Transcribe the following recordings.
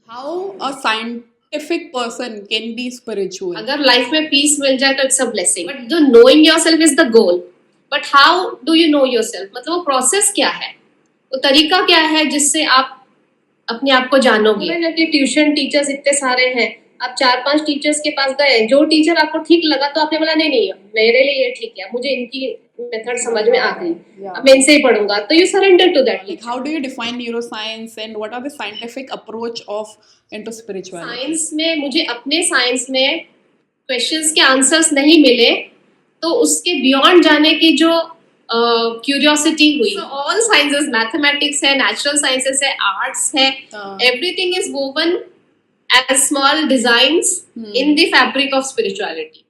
How a scientific person can be spiritual? अगर life में piece मिल जाए तो इट्स अ ब्लेसिंग, बट जो knowing yourself is the goal. But how do you know yourself, मतलब वो process क्या है, वो तरीका क्या है जिससे आप अपने आप को जानोगे. कि ट्यूशन टीचर्स इतने सारे हैं, आप 4-5 टीचर्स के पास गए, जो टीचर आपको ठीक लगा तो आपने बोला नहीं नहीं मेरे लिए ये ठीक है, मुझे इनकी मेथड समझ में आ गई, अब मैं इनसे ही पढ़ूंगा, तो you surrender to that. Like, how do you define neuroscience and what are the scientific approach of into spirituality? Science में मुझे अपने साइंस में क्वेश्चंस के आंसर्स नहीं मिले, तो उसके बियॉन्ड जाने की जो क्यूरियोसिटी हुई. ऑल साइंसेस, मैथमेटिक्स है, नेचुरल साइंसेस है, आर्ट्स है, everything is woven as small designs in the fabric of spirituality.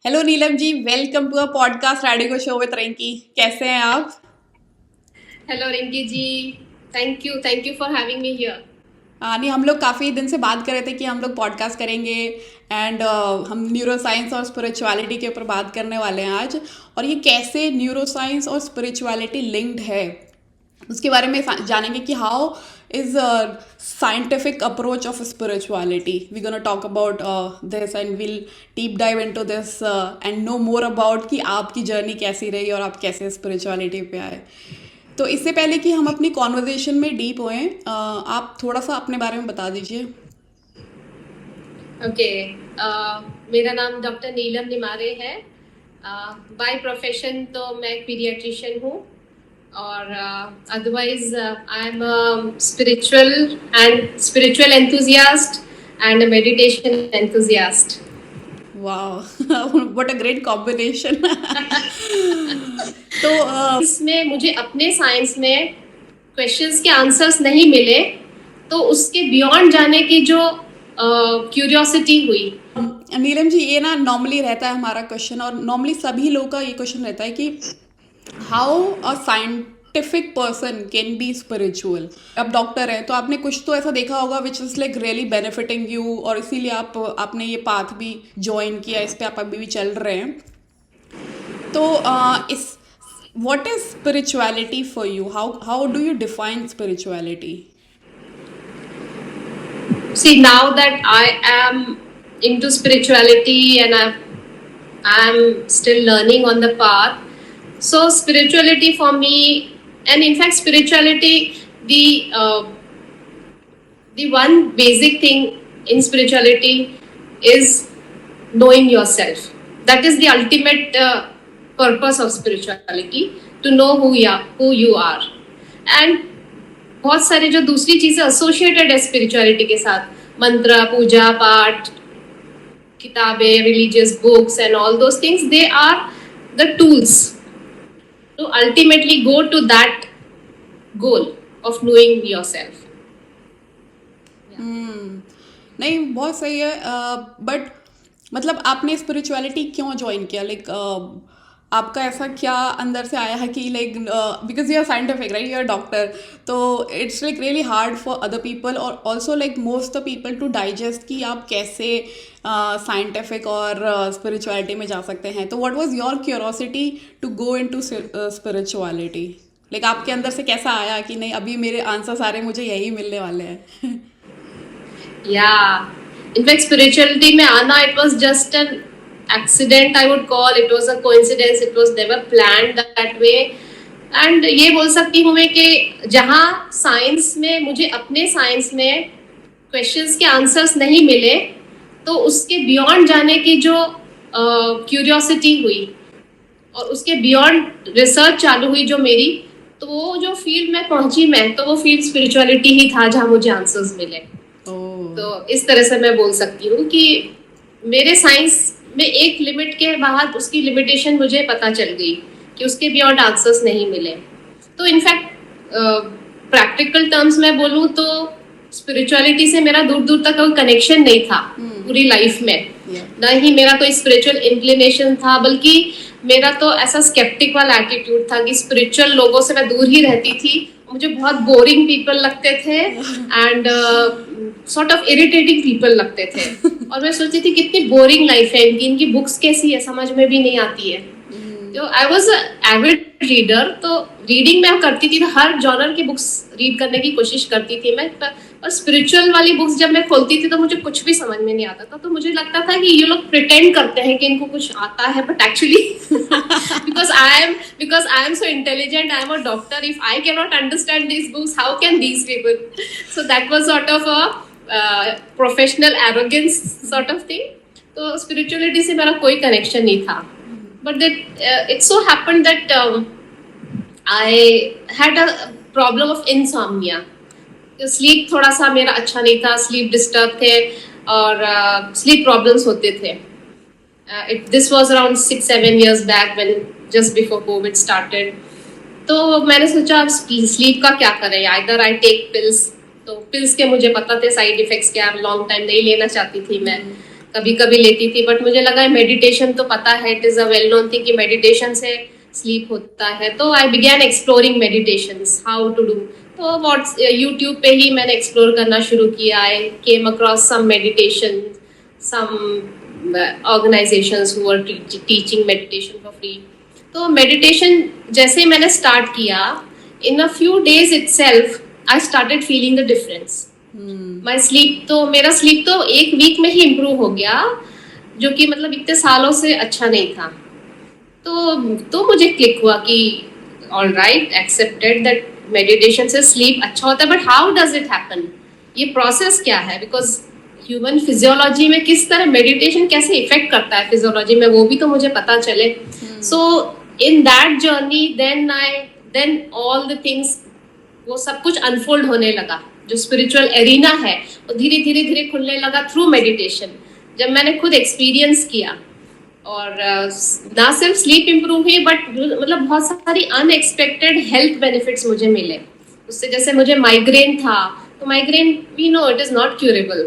Hello Neelam ji, welcome to a podcast radio show with Rinki. कैसे हैं आप? Hello Rinki ji, thank you for having me here. नहीं, हम लोग काफ़ी दिन से बात कर रहे थे कि हम लोग पॉडकास्ट करेंगे एंड हम न्यूरोसाइंस और स्पिरिचुअलिटी के ऊपर बात करने वाले हैं आज. और ये कैसे न्यूरोसाइंस और स्पिरिचुअलिटी लिंक्ड है उसके बारे में जानेंगे कि how is a scientific approach of spirituality. We're going to talk about this and we'll deep dive into this and know more about कि आपकी जर्नी कैसी रही और आप कैसे spirituality पे आए. तो इससे पहले कि हम अपनी कॉन्वर्जेशन में डीप होएं, आप थोड़ा सा अपने बारे में बता दीजिए. ओके, मेरा नाम डॉक्टर नीलम निमारे है. बाय प्रोफेशन तो मैं एक पीडियाट्रिशियन हूँ, और otherwise I am spiritual enthusiast and a meditation enthusiast. वाह, व्हाट अ ग्रेट कॉम्बिनेशन. तो इसमें मुझे अपने साइंस में क्वेश्चंस के आंसर्स नहीं मिले, तो उसके बियॉन्ड जाने की जो क्यूरियोसिटी हुई. नीलम जी, ये ना नॉर्मली रहता है हमारा क्वेश्चन, और नॉर्मली सभी लोगों का ये क्वेश्चन रहता है कि how a scientific person can be spiritual. अब डॉक्टर है तो आपने कुछ तो ऐसा देखा होगा विच is like really benefiting you, और इसीलिए आपने ये पाथ भी ज्वाइन किया, इस पे आप अभी भी चल रहे हैं. तो इस what is spirituality for you? How do you define spirituality? See, now that I am into spirituality and I'm still learning on the path, so spirituality for me, and in fact spirituality, the one basic thing in spirituality is knowing yourself. That is the ultimate purpose of spirituality, to know who you are. And बहुत सारे जो दूसरी चीजें associated है spirituality के साथ, मंत्र, पूजा पाठ, किताबें, religious books and all those things, they are the tools to ultimately go to that goal of knowing yourself. नहीं, बहुत सही है. बट मतलब आपने स्पिरिचुअलिटी क्यों ज्वाइन किया? लाइक आपका ऐसा क्या अंदर से आया है कि like because you are scientific right, you are doctor, तो it's like really hard for other people और also like most the people to digest कि आप कैसे साइंटिफिक और स्पिरिचुअलिटी में जा सकते हैं. तो what was your curiosity to go into spirituality? Like आपके अंदर से कैसा आया कि नहीं, अभी मेरे आंसर सारे मुझे यही मिलने वाले हैं? Yeah, in fact spirituality में आना, it was just an accident, I would call. It was a coincidence, it was never planned that way. And ये बोल सकती हूँ मैं कि जहाँ साइंस में मुझे अपने साइंस में क्वेश्चंस के आंसर्स नहीं मिले, तो उसके बियॉन्ड जाने की जो क्यूरियोसिटी हुई और उसके बियॉन्ड रिसर्च चालू हुई जो मेरी, तो वो जो फील्ड में पहुंची मैं, तो वो फील्ड स्पिरिचुअलिटी ही था जहाँ मुझे आंसर्स मिले. तो इस तरह से मैं बोल सकती हूँ कि मेरे साइंस में एक लिमिट के बाद उसकी लिमिटेशन मुझे पता चल गई कि उसके बियॉन्ड आंसर्स नहीं मिले. तो इनफैक्ट प्रैक्टिकल टर्म्स में बोलूँ तो स्पिरिचुअलिटी से मेरा दूर दूर तक कोई कनेक्शन नहीं था पूरी लाइफ में. ना ही मेरा कोई स्पिरिचुअल इंक्लिनेशन था, बल्कि मेरा तो ऐसा स्केप्टिक वाला एटीट्यूड था कि स्पिरिचुअल लोगों से मैं दूर ही रहती थी मुझे बहुत बोरिंग पीपल लगते थे and sort of irritating people लगते थे। और मैं सोचती थी कितनी बोरिंग लाइफ है इनकी, इनकी बुक्स कैसी है, समझ में भी नहीं आती है। तो आई वॉज एविड रीडर, तो रीडिंग मैं करती थी, तो हर जॉनर की बुक्स रीड करने की कोशिश करती थी मैं। और स्पिरिचुअल वाली बुक्स जब मैं खोलती थी तो मुझे कुछ भी समझ में नहीं आता था। तो मुझे लगता था कि ये लोग प्रिटेंड करते हैं कि इनको कुछ आता है, but actually because I am so intelligent, I am a doctor, if I cannot understand these books, how can these people? So that was sort of a professional arrogance sort of thing. तो spirituality से मेरा कोई connection नहीं था, but that it so happened that I had a problem of insomnia. Sleep थोड़ा सा मेरा अच्छा नहीं था, स्लीप डिस्टर्ब थे और स्लीप प्रॉब्लम्स होते थे। This was around 6-7 years back when just before Covid started. तो मैंने सोचा अब स्लीप का क्या करें, आइदर आई टेक पिल्स। तो पिल्स के मुझे पता थे साइड इफेक्ट्स क्या, लॉन्ग टाइम नहीं लेना चाहती थी मैं, कभी कभी लेती थी, बट मुझे लगा मेडिटेशन तो पता है, it is a well known thing कि मेडिटेशन से स्लीप होता है। तो I began exploring meditations, how to do. तो यूट्यूब पे ही मैंने एक्सप्लोर करना शुरू किया। I came across some meditation, some organisations who are teaching meditation for free. तो मेडिटेशन जैसे ही मैंने स्टार्ट किया, in a few days itself I started feeling the difference. My sleep, तो मेरा स्लीप तो एक वीक में ही इम्प्रूव हो गया, जो कि मतलब इतने सालों से अच्छा नहीं था। तो मुझे क्लिक हुआ कि all right, accepted that meditation से स्लीप अच्छा होता है, but how does it happen, ये प्रोसेस क्या है, बिकॉज ह्यूमन फिजियोलॉजी में किस तरह मेडिटेशन कैसे इफेक्ट करता है फिजियोलॉजी में, वो भी तो मुझे पता चले। So in that journey then all the things, वो सब कुछ अनफोल्ड होने लगा। जो स्पिरिचुअल एरिना है वो धीरे धीरे धीरे खुलने लगा थ्रू मेडिटेशन, जब मैंने खुद एक्सपीरियंस किया। और ना सिर्फ स्लीप इम्प्रूव हुई, बट मतलब बहुत सारी अनएक्सपेक्टेड हेल्थ बेनिफिट्स मुझे मिले उससे। जैसे मुझे माइग्रेन था, तो migraine we know it is not curable,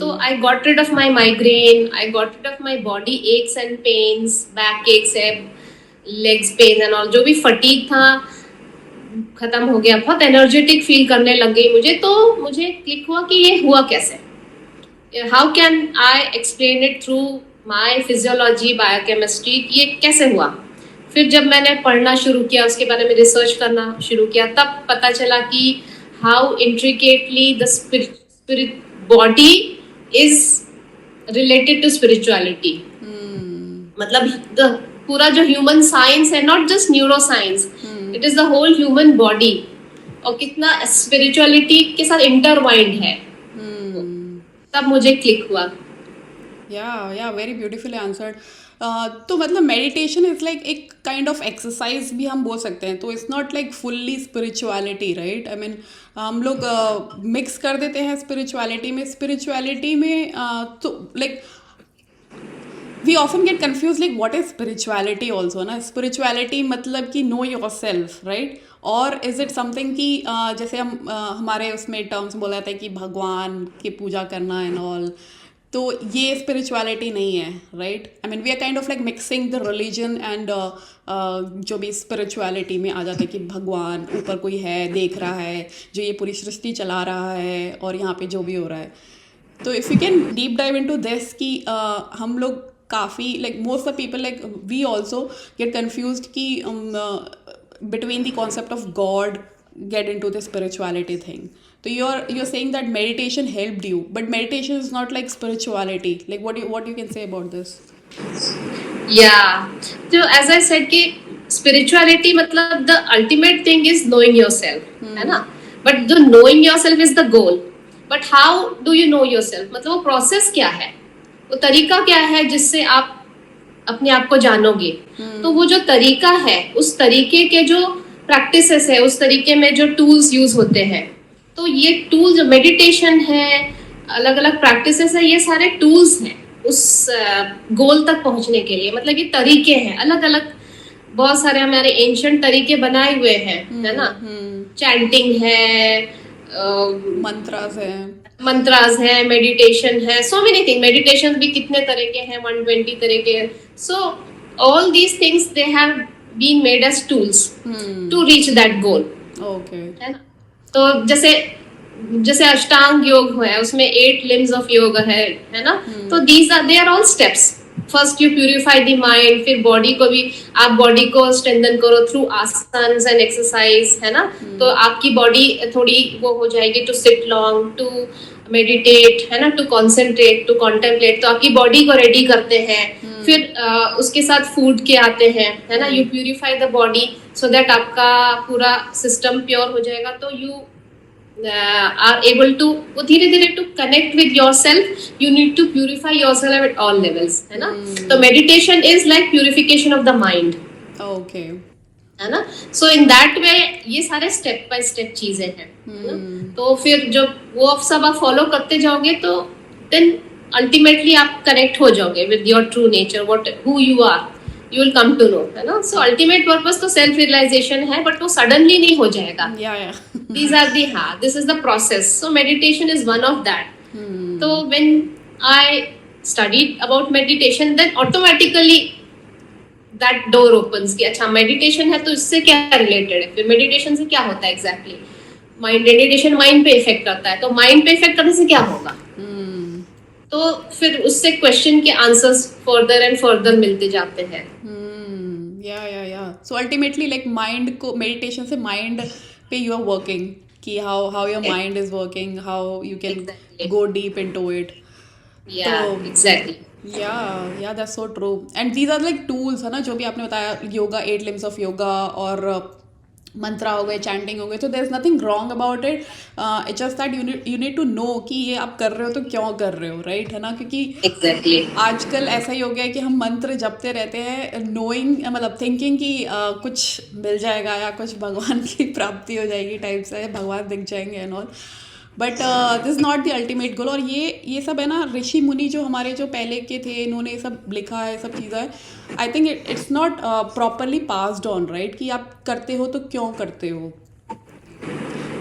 तो I got rid of my migraine, I got rid of my body aches and pains, back aches है, लेग्स पेन एंड ऑल, जो भी फटीग था खत्म हो गया, बहुत एनर्जेटिक फील करने लग गई मुझे। तो मुझे क्लिक हुआ कि ये हुआ कैसे, how can I explain it through my physiology, biochemistry, ये कैसे हुआ। फिर जब मैंने पढ़ना शुरू किया, उसके बारे में रिसर्च करना शुरू किया, तब पता चला कि how intricately the spirit body is related to spirituality. मतलब पूरा जो ह्यूमन साइंस है, not just neuroscience, it is the whole human body, और कितना स्पिरिचुअलिटी के साथ इंटरवाइंड है। तब मुझे क्लिक हुआ। या वेरी ब्यूटीफुली आंसर्ड। तो मतलब मेडिटेशन इज लाइक एक काइंड ऑफ एक्सरसाइज भी हम बोल सकते हैं, तो it's not like fully spirituality, right? I mean हम लोग मिक्स कर देते हैं स्पिरिचुअलिटी में तो like we often get confuse like what is spirituality also ना। स्पिरिचुअलिटी मतलब कि नो योर सेल्फ, राइट? और इज इट समथिंग कि जैसे हम हमारे उसमें टर्म्स बोला जाता है कि भगवान की पूजा करना एंड ऑल, तो ये स्पिरिचुअलिटी नहीं है, right? I mean we are kind of like mixing the religion and जो भी स्पिरिचुअलिटी में आ जाता है कि भगवान ऊपर कोई है, देख रहा है, जो ये पूरी सृष्टि चला रहा है और यहाँ पे जो भी हो रहा है। तो if you can deep dive into this कि हम लोग काफ़ी like most of people like we also get confused कि between the concept of God get into the spirituality thing. So you're saying that meditation helped you, but meditation is not like spirituality. Like what you can say about this? Yeah. So as I said कि spirituality मतलब the ultimate thing is knowing yourself, है ना? But the knowing yourself is the goal. But how do you know yourself? मतलब वो process क्या है? वो तरीका क्या है जिससे आप अपने आप को जानोगे? तो वो जो तरीका है, उस तरीके के जो प्रैक्टिसेस है, उस तरीके में जो टूल्स यूज होते हैं, तो ये टूल जो मेडिटेशन है, अलग अलग प्रैक्टिसेस है, ये सारे टूल्स हैं उस गोल तक पहुंचने के लिए। मतलब ये तरीके हैं अलग अलग, बहुत सारे हमारे एंशिएंट तरीके बनाए हुए हैं, है ना? चैंटिंग है, मंत्रास है, मेडिटेशन है, सो मेनी थिंग। मेडिटेशन भी कितने तरह के हैं, 120 तरह के। So all these things they have been made as tools to reach that goal. Okay. है ना। तो जैसे जैसे अष्टांग योग है, उसमें 8 लिम्स ऑफ योग है ना। तो they are all steps. First you purify the mind, फिर बॉडी को भी आप बॉडी को स्ट्रेंथन करो थ्रू आसन्स एंड एक्सरसाइज, है ना। तो आपकी बॉडी थोड़ी वो हो जाएगी to sit long, to meditate, है ना, टू कॉन्सेंट्रेट, टू कॉन्टेम्पलेट। तो आपकी बॉडी को रेडी करते हैं। फिर उसके साथ फूड के आते हैं, है ना। You purify the body so that आपका पूरा सिस्टम प्योर हो जाएगा। तो यू are able to वो धीरे धीरे to connect with yourself. You need to purify yourself at all levels, है ना। तो meditation is like purification of the mind. Okay. है ना। सो इन दैट वे ये सारे स्टेप बाय स्टेप चीजें हैं, है ना। तो फिर जब वो सब आप फॉलो करते जाओगे तो देन अल्टीमेटली आप कनेक्ट हो जाओगे with your true nature, what who you are, you will come to know, है ना। सो अल्टीमेट पर्पस तो सेल्फ रियलाइजेशन है, बट वो सडनली नहीं हो जाएगा। These are the this is the process. So meditation is one of that. So when I studied about meditation, then automatically that door opens कि अच्छा meditation है तो इससे क्या रिलेटेड है, फिर मेडिटेशन से क्या होता है एग्जैक्टली। मेडिटेशन माइंड पे इफेक्ट करता है, तो माइंड पे इफेक्ट करने से क्या होगा। तो फिर उससे क्वेश्चन के आंसर्स फर्दर एंड फर्दर मिलते जाते हैं। Yeah so ultimately like mind को मेडिटेशन से माइंड पे यू आर वर्किंग कि how your mind is working, how you can go deep into it. Exactly. Yeah that's so true. And these are like tools, है ना, जो भी आपने बताया, योगा, 8 लिम्स ऑफ योगा और मंत्रा हो गए, चैंटिंग हो गए। तो there is nothing wrong about it. It's just that you need to know कि ये आप कर रहे हो तो क्यों कर रहे हो, राइट, है ना। क्योंकि एग्जैक्टली आजकल ऐसा ही हो गया है कि हम मंत्र जपते रहते हैं नोइंग, मतलब थिंकिंग कि कुछ मिल जाएगा या कुछ भगवान की प्राप्ति हो जाएगी टाइप से, भगवान दिख जाएंगे and all. But this not the ultimate goal. और ये सब है ना, ऋषि मुनि जो हमारे जो पहले के थे, इन्होंने ये सब लिखा है, सब चीज़ें है। I think it's not properly passed on, right, कि आप करते हो तो क्यों करते हो।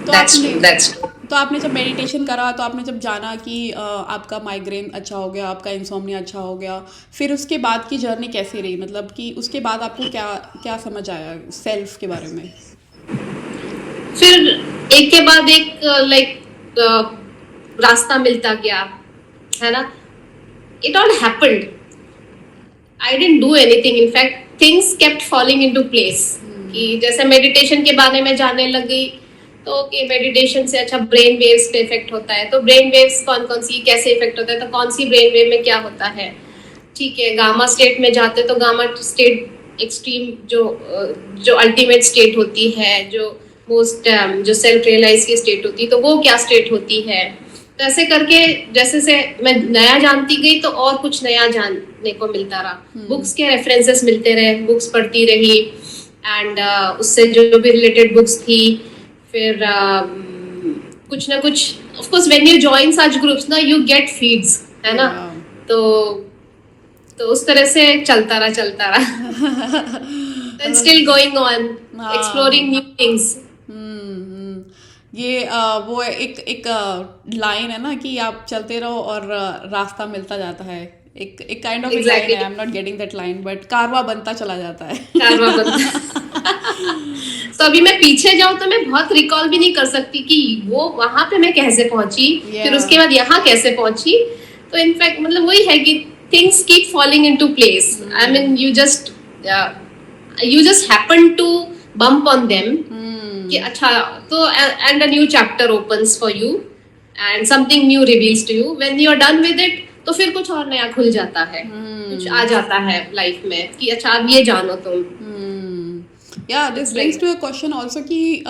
तो आपने जब मेडिटेशन करा, तो आपने जब जाना कि आपका माइग्रेन अच्छा हो गया, आपका इंसोम्निया अच्छा हो गया, फिर उसके बाद की जर्नी कैसी रही, मतलब कि उसके बाद आपको क्या क्या समझ आया सेल्फ के बारे में। फिर एक के बाद एक लाइक रास्ता मिलता गया, है ना। It all happened, I didn't do anything, in fact things kept falling into place. कि जैसे मेडिटेशन के बारे में जानने लगी तो कि मेडिटेशन से अच्छा ब्रेन वेव्स पे इफेक्ट होता है। तो ब्रेन वेव्स कौन कौन सी कैसे इफेक्ट होता है, तो कौन सी ब्रेन वेव में क्या होता है। ठीक है, गामा स्टेट में जाते तो गामा स्टेट एक्सट्रीम जो अल्टीमेट स्टेट होती है, जो मोस्ट जो सेल्फ रियलाइज की स्टेट होती है, तो वो क्या स्टेट होती है। तो ऐसे करके जैसे से मैं नया जानती गई तो और कुछ नया जानने को मिलता रहा। बुक्स के रेफरेंसेस मिलते रहे, बुक्स पढ़ती रही, एंड उससे जो भी रिलेटेड बुक्स थी, फिर कुछ ना कुछ, of course when you join such groups ना, यू गेट फीड्स, है ना। तो उस तरह से चलता रहा and still going on exploring new things. ये वो एक लाइन है ना कि आप चलते रहो और रास्ता मिलता जाता है। एक काइंड ऑफ लाइन है, आई am not getting that line, but कारवा बनता चला जाता है। कारवा बनता। तो अभी मैं पीछे जाऊं तो मैं बहुत रिकॉल भी नहीं कर सकती कि वो वहां पे मैं कैसे पहुंची, फिर उसके बाद यहाँ कैसे पहुंची। तो इनफैक्ट मतलब वही है कि things keep falling into place. I mean you just happen to bump on them कि अच्छा, तो and a new chapter opens for you and something new reveals to you. When you are done with it तो फिर कुछ और नया खुल जाता है, कुछ आ जाता है लाइफ में कि अच्छा अब ये जानो तुम। या this brings to a question also कि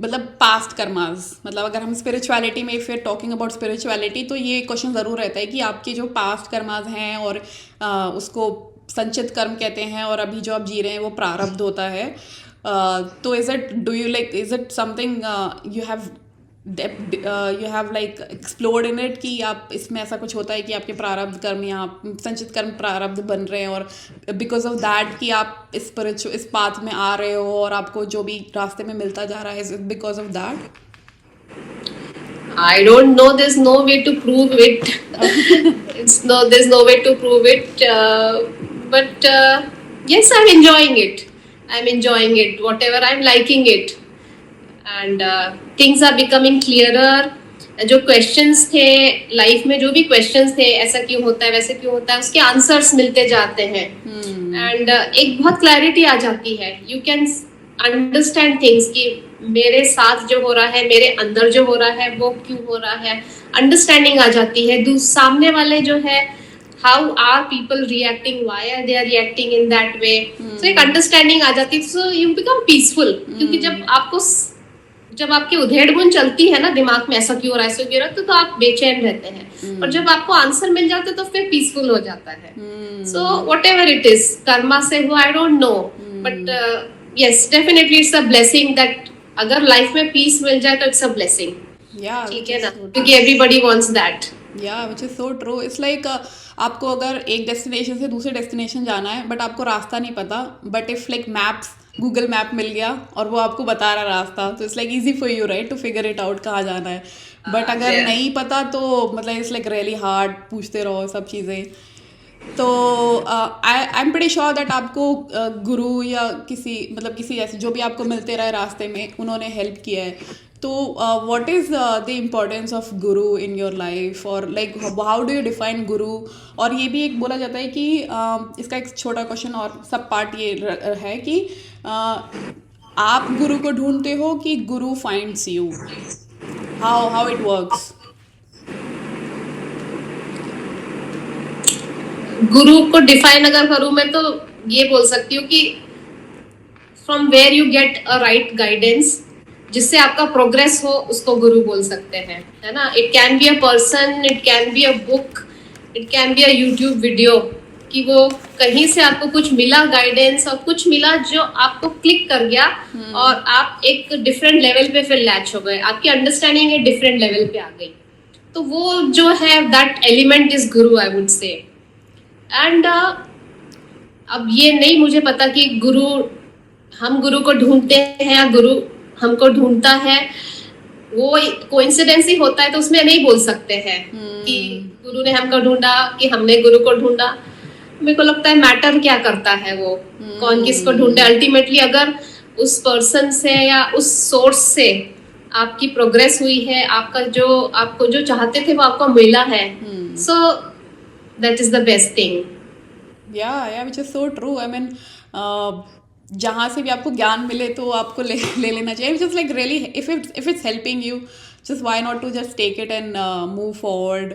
मतलब पास्ट कर्मास, मतलब अगर हम स्पिरिचुअलिटी में if we are talking about spirituality, तो ये क्वेश्चन ज़रूर रहता है कि आपके जो पास्ट कर्मास हैं और उसको संचित कर्म कहते हैं, और अभी जो आप जी रहे हैं वो प्रारब्ध होता है। तो is it something you have like explored in it कि आप इसमें ऐसा कुछ होता है कि आपके प्रारब्ध कर्म या संचित कर्म प्रारब्ध बन रहे हैं, और बिकॉज ऑफ दैट कि आप इस पाथ में आ रहे हो और आपको जो भी रास्ते में मिलता जा रहा है, because of that. I don't know, there's no way to prove it. There's no way to prove it, but yes, I'm enjoying it, whatever, I'm liking it. And things are becoming clearer. जो questions थे life में, जो भी questions थे, ऐसा क्यों होता है, वैसे क्यों होता है, उसके आंसर्स मिलते जाते हैं। एंड एक बहुत क्लैरिटी आ जाती है। यू कैन अंडरस्टैंड थिंग्स कि मेरे साथ जो हो रहा है, मेरे अंदर जो हो रहा है, वो क्यों हो रहा है। अंडरस्टैंडिंग आ जाती है। सामने वाले जो है, how are people reacting, why are they are reacting in that way. So एक अंडरस्टैंडिंग आ जाती है। So you become peaceful. क्योंकि जब आपकी उधेड़-बुन चलती है ना दिमाग में, ऐसा क्यों हो रहा है, ऐसा क्यों हो रहा है, तो आप बेचैन रहते हैं। और जब आपको आंसर मिल जाते तो फिर पीसफुल हो जाता है। So whatever it is, Karma से हुआ, I don't know, but yes definitely it's a blessing that अगर लाइफ में पीस मिल जाए तो इट्स अ ब्लेसिंग। ठीक है ना, क्योंकि everybody wants that. Which is so true. It's like आपको अगर एक डेस्टिनेशन से दूसरे डेस्टिनेशन जाना है बट आपको रास्ता नहीं पता, but if like maps, Google map मिल गया और वो आपको बता रहा रास्ता, तो it's like easy for you right to figure it out कहाँ जाना है। बट अगर नहीं पता तो मतलब इट्स लाइक रियली हार्ड, पूछते रहो सब चीज़ें। तो I am pretty sure that आपको गुरु या किसी ऐसे जो भी आपको मिलते रहे रास्ते में, उन्होंने हेल्प किया है। तो what is the importance of Guru in your life, और like how do you define गुरु। और ये भी एक बोला जाता है कि इसका एक छोटा क्वेश्चन और सब पार्ट ये है कि आप गुरु को ढूंढते हो कि गुरु finds you, how it works. गुरु को डिफाइन अगर करूं मैं, तो ये बोल सकती हूँ कि from where you get a right guidance, जिससे आपका प्रोग्रेस हो, उसको गुरु बोल सकते हैं, है ना। It can be a person, it can be a book, it can be a YouTube video, कि वो कहीं से आपको कुछ मिला गाइडेंस, और कुछ मिला जो आपको क्लिक कर गया और आप एक डिफरेंट लेवल पे फिर लैच हो गए, आपकी अंडरस्टैंडिंग एक डिफरेंट लेवल पे आ गई। तो वो जो है that element is Guru, I would say. And अब ये नहीं मुझे पता कि हम गुरु को ढूंढते हैं या गुरु हमको ढूंढता है। वो कोइंसिडेंस ही होता है, तो उसमें नहीं बोल सकते हैं कि गुरु ने हमको ढूंढा कि हमने गुरु को ढूंढा। मेरे को लगता है मैटर क्या करता है वो कौन किसको ढूंढे। अल्टीमेटली अगर उस पर्सन से या उस सोर्स से आपकी प्रोग्रेस हुई है, आपको जो चाहते थे वो आपको मिला है, सो that is the best thing. Yeah, which is so true. I mean, जहाँ से भी आपको ज्ञान मिले तो आपको ले लेना चाहिए। Just like really, if it's helping you, just why not to just take it and move forward.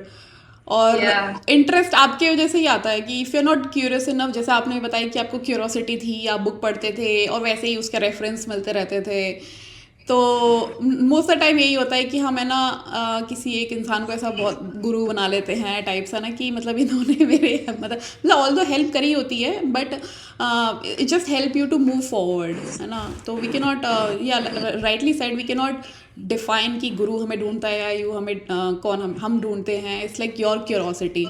और इंटरेस्ट आपके वजह से ही आता है कि if you not curious enough, जैसे आपने बताया कि आपको क्यूरोसिटी थी, आप बुक पढ़ते थे और वैसे ही उसके रेफरेंस मिलते रहते थे। तो मोस्ट ऑफ टाइम यही होता है कि हम है ना किसी एक इंसान को ऐसा बहुत गुरु बना लेते हैं टाइप सा ना, कि मतलब इन्होंने मेरे मतलब ऑल दो हेल्प करी होती है, but it just help you to move forward, है ना। तो वी कैन नॉट, या rightly said, we can not define कि गुरु हमें ढूंढता है या यू हमें कौन हम ढूंढते हैं। It's like your curiosity,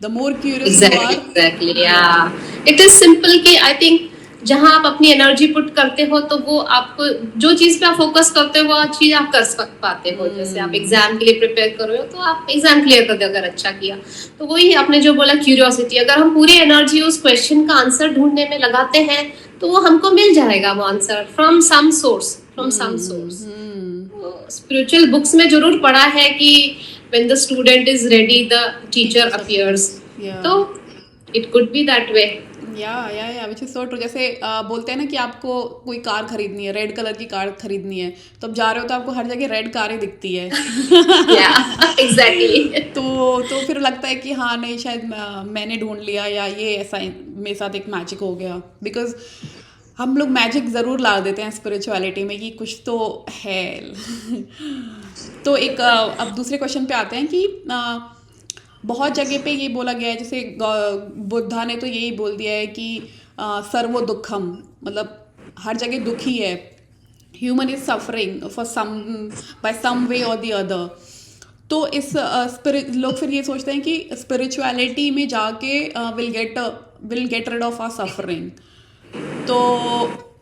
the more curious you are. Exactly, या इट इज सिंपल कि आई थिंक जहां आप अपनी एनर्जी पुट करते हो, तो वो आपको जो चीज पे आप फोकस करते हो वो चीज आप कर पाते हो। जैसे आप एग्जाम के लिए प्रिपेयर कर रहे हो, तो आप एग्जाम क्लियर कर दो अगर अच्छा किया। तो वही आपने जो बोला क्यूरियोसिटी, अगर हम पूरी एनर्जी उस क्वेश्चन का आंसर ढूंढने में लगाते हैं तो वो हमको मिल जाएगा, वो answer from some source. Spiritual books में जरूर पढ़ा है कि when the student is ready the teacher appears, तो it could be that way. Yeah which is so true. जैसे बोलते हैं ना कि आपको कोई कार खरीदनी है, रेड कलर की कार खरीदनी है, तो अब जा रहे हो तो आपको हर जगह रेड कार ही दिखती है। एग्जैक्टली। तो फिर लगता है कि हाँ नहीं, शायद मैंने ढूंढ लिया, या ये ऐसा मेरे साथ एक मैजिक हो गया। बिकॉज हम लोग मैजिक ज़रूर ला देते हैं स्पिरिचुअलिटी में कि कुछ तो है। तो एक अब दूसरे क्वेश्चन पे आते हैं कि बहुत जगह पे ये बोला गया है, जैसे बुद्धा ने तो यही बोल दिया है कि सर्वो दुखम, मतलब हर जगह दुख ही है। Human is suffering for some by some way और द अदर। तो इस लोग फिर ये सोचते हैं कि स्पिरिचुअलिटी में जाके will get rid of our suffering. तो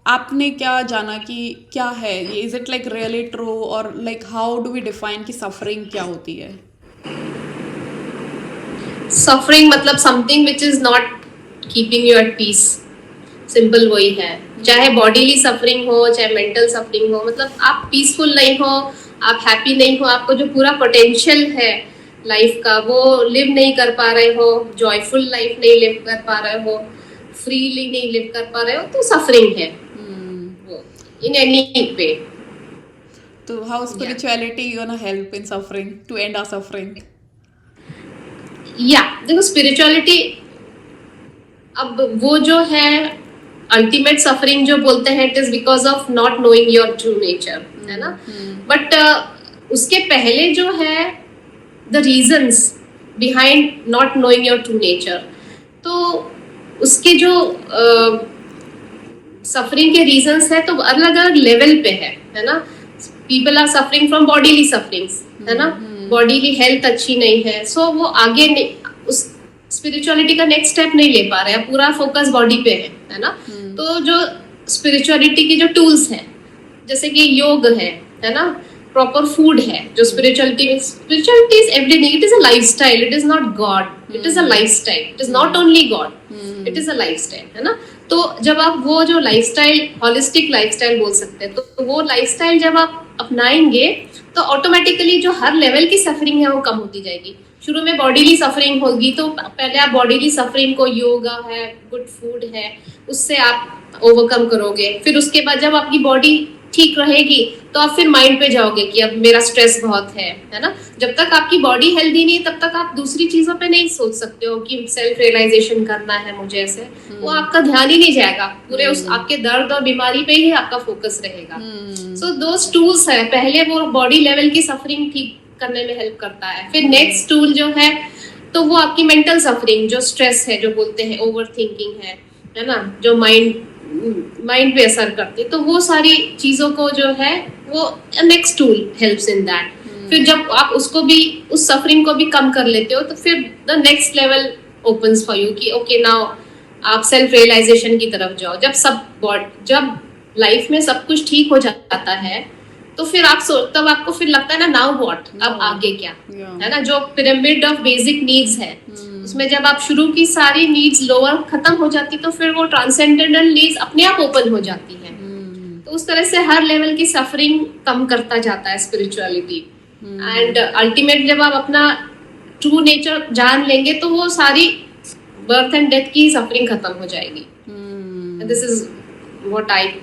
आपने क्या जाना कि क्या है ये, is it like really true, और like how do we define कि सफरिंग क्या होती है। सफरिंग मतलब something which is not keeping you at peace, simple वही है। चाहे बॉडीली सफरिंग हो, चाहे मेंटल सफरिंग हो, मतलब आप पीसफुल नहीं हो, आप हैप्पी नहीं हो, आपको जो पूरा पोटेंशियल है लाइफ का वो लिव नहीं कर पा रहे हो, जॉयफुल लाइफ नहीं लिव कर पा रहे हो, फ्रीली नहीं लिव कर पा रहे हो, तो सफरिंग है वो, इन एनी वे। तो how spirituality gonna help in suffering to end our suffering? या देखो स्पिरिचुअलिटी, अब वो जो है अल्टीमेट सफरिंग जो बोलते हैं, it is because of not knowing your true nature, है ना। बट उसके पहले जो है the reasons behind not knowing your true nature, तो उसके जो सफरिंग के रीजंस है तो अलग अलग लेवल पे है ना। People are suffering from bodily sufferings, है ना, बॉडीली हेल्थ अच्छी नहीं है, सो वो आगे नहीं, उस स्पिरिचुअलिटी का नेक्स्ट स्टेप नहीं ले पा रहे हैं, पूरा फोकस बॉडी पे है ना। तो जो स्पिरिचुअलिटी के जो टूल्स हैं, जैसे कि योग है ना, प्रॉपर फूड है, जो spirituality is everything, it is a lifestyle, it is not God, it is a lifestyle, it is not only God, it is a lifestyle, है ना। तो जब आप वो जो लाइफस्टाइल, हॉलिस्टिक लाइफस्टाइल बोल सकते हैं, तो वो लाइफस्टाइल जब आप अपनाएंगे तो ऑटोमेटिकली जो हर लेवल की सफरिंग है वो कम होती जाएगी। शुरू में बॉडीली सफरिंग होगी, तो पहले आप बॉडीली सफरिंग को, योगा है, गुड फूड है, उससे आप ओवरकम करोगे। फिर उसके बाद जब आपकी बॉडी ठीक रहेगी तो आप फिर माइंड पे जाओगे कि अब मेरा स्ट्रेस बहुत है ना। जब तक आपकी बॉडी हेल्दी नहीं, तब तक आप दूसरी चीजों पे नहीं सोच सकते हो कि सेल्फ रियलाइजेशन करना है मुझे, ऐसे वो आपका ध्यान ही नहीं जाएगा, पूरे उस आपके दर्द और बीमारी पे ही आपका फोकस रहेगा। सो दोस टूल्स है, पहले वो बॉडी लेवल की सफरिंग ठीक करने में हेल्प करता है। फिर नेक्स्ट टूल जो है तो वो आपकी मेंटल सफरिंग, जो स्ट्रेस है, जो बोलते हैं ओवर थिंकिंग है ना, जो माइंड पे असर करती है, तो वो सारी चीजों को जो है वो next tool helps in that. फिर जब आप उसको भी, उस सफरिंग को भी कम कर लेते हो, तो फिर the next level opens for you कि ओके नाउ आप सेल्फ रियलाइजेशन की तरफ जाओ। जब लाइफ में सब कुछ ठीक हो जाता है तो फिर तब आपको फिर लगता है ना, नाउ व्हाट, अब आगे क्या, है ना। जो पिरामिड ऑफ बेसिक नीड्स है, उसमें जब आप शुरू की सारी नीड्स लोअर खत्म हो जाती, तो फिर वो ट्रांसेंडेंटल नीड्स अपने आप ओपन हो जाती है। तो उस तरह से हर लेवल की सफरिंग कम करता जाता है स्पिरिचुअलिटी। एंड अल्टीमेट जब आप अपना ट्रू नेचर जान लेंगे, तो वो सारी बर्थ एंड डेथ की सफरिंग खत्म हो जाएगी। This is what I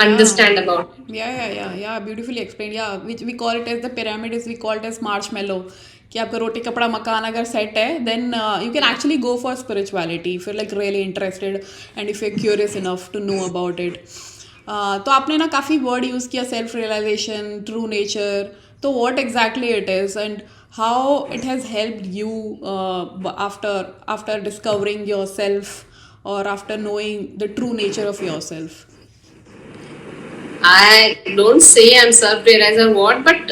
understand about. Yeah, beautifully explained. Yeah, which we call it as the pyramid, is we call it as marshmallow. कि आपका रोटी कपड़ा मकान अगर सेट है, then you can actually go for spirituality if you're like really interested and if you're curious enough to know about it. तो आपने ना काफ़ी वर्ड यूज़ किया, सेल्फ रियलाइजेशन, ट्रू नेचर, तो what exactly it is and how it has helped you after discovering yourself or after knowing the true nature of yourself. I don't say I'm self-realized or what, but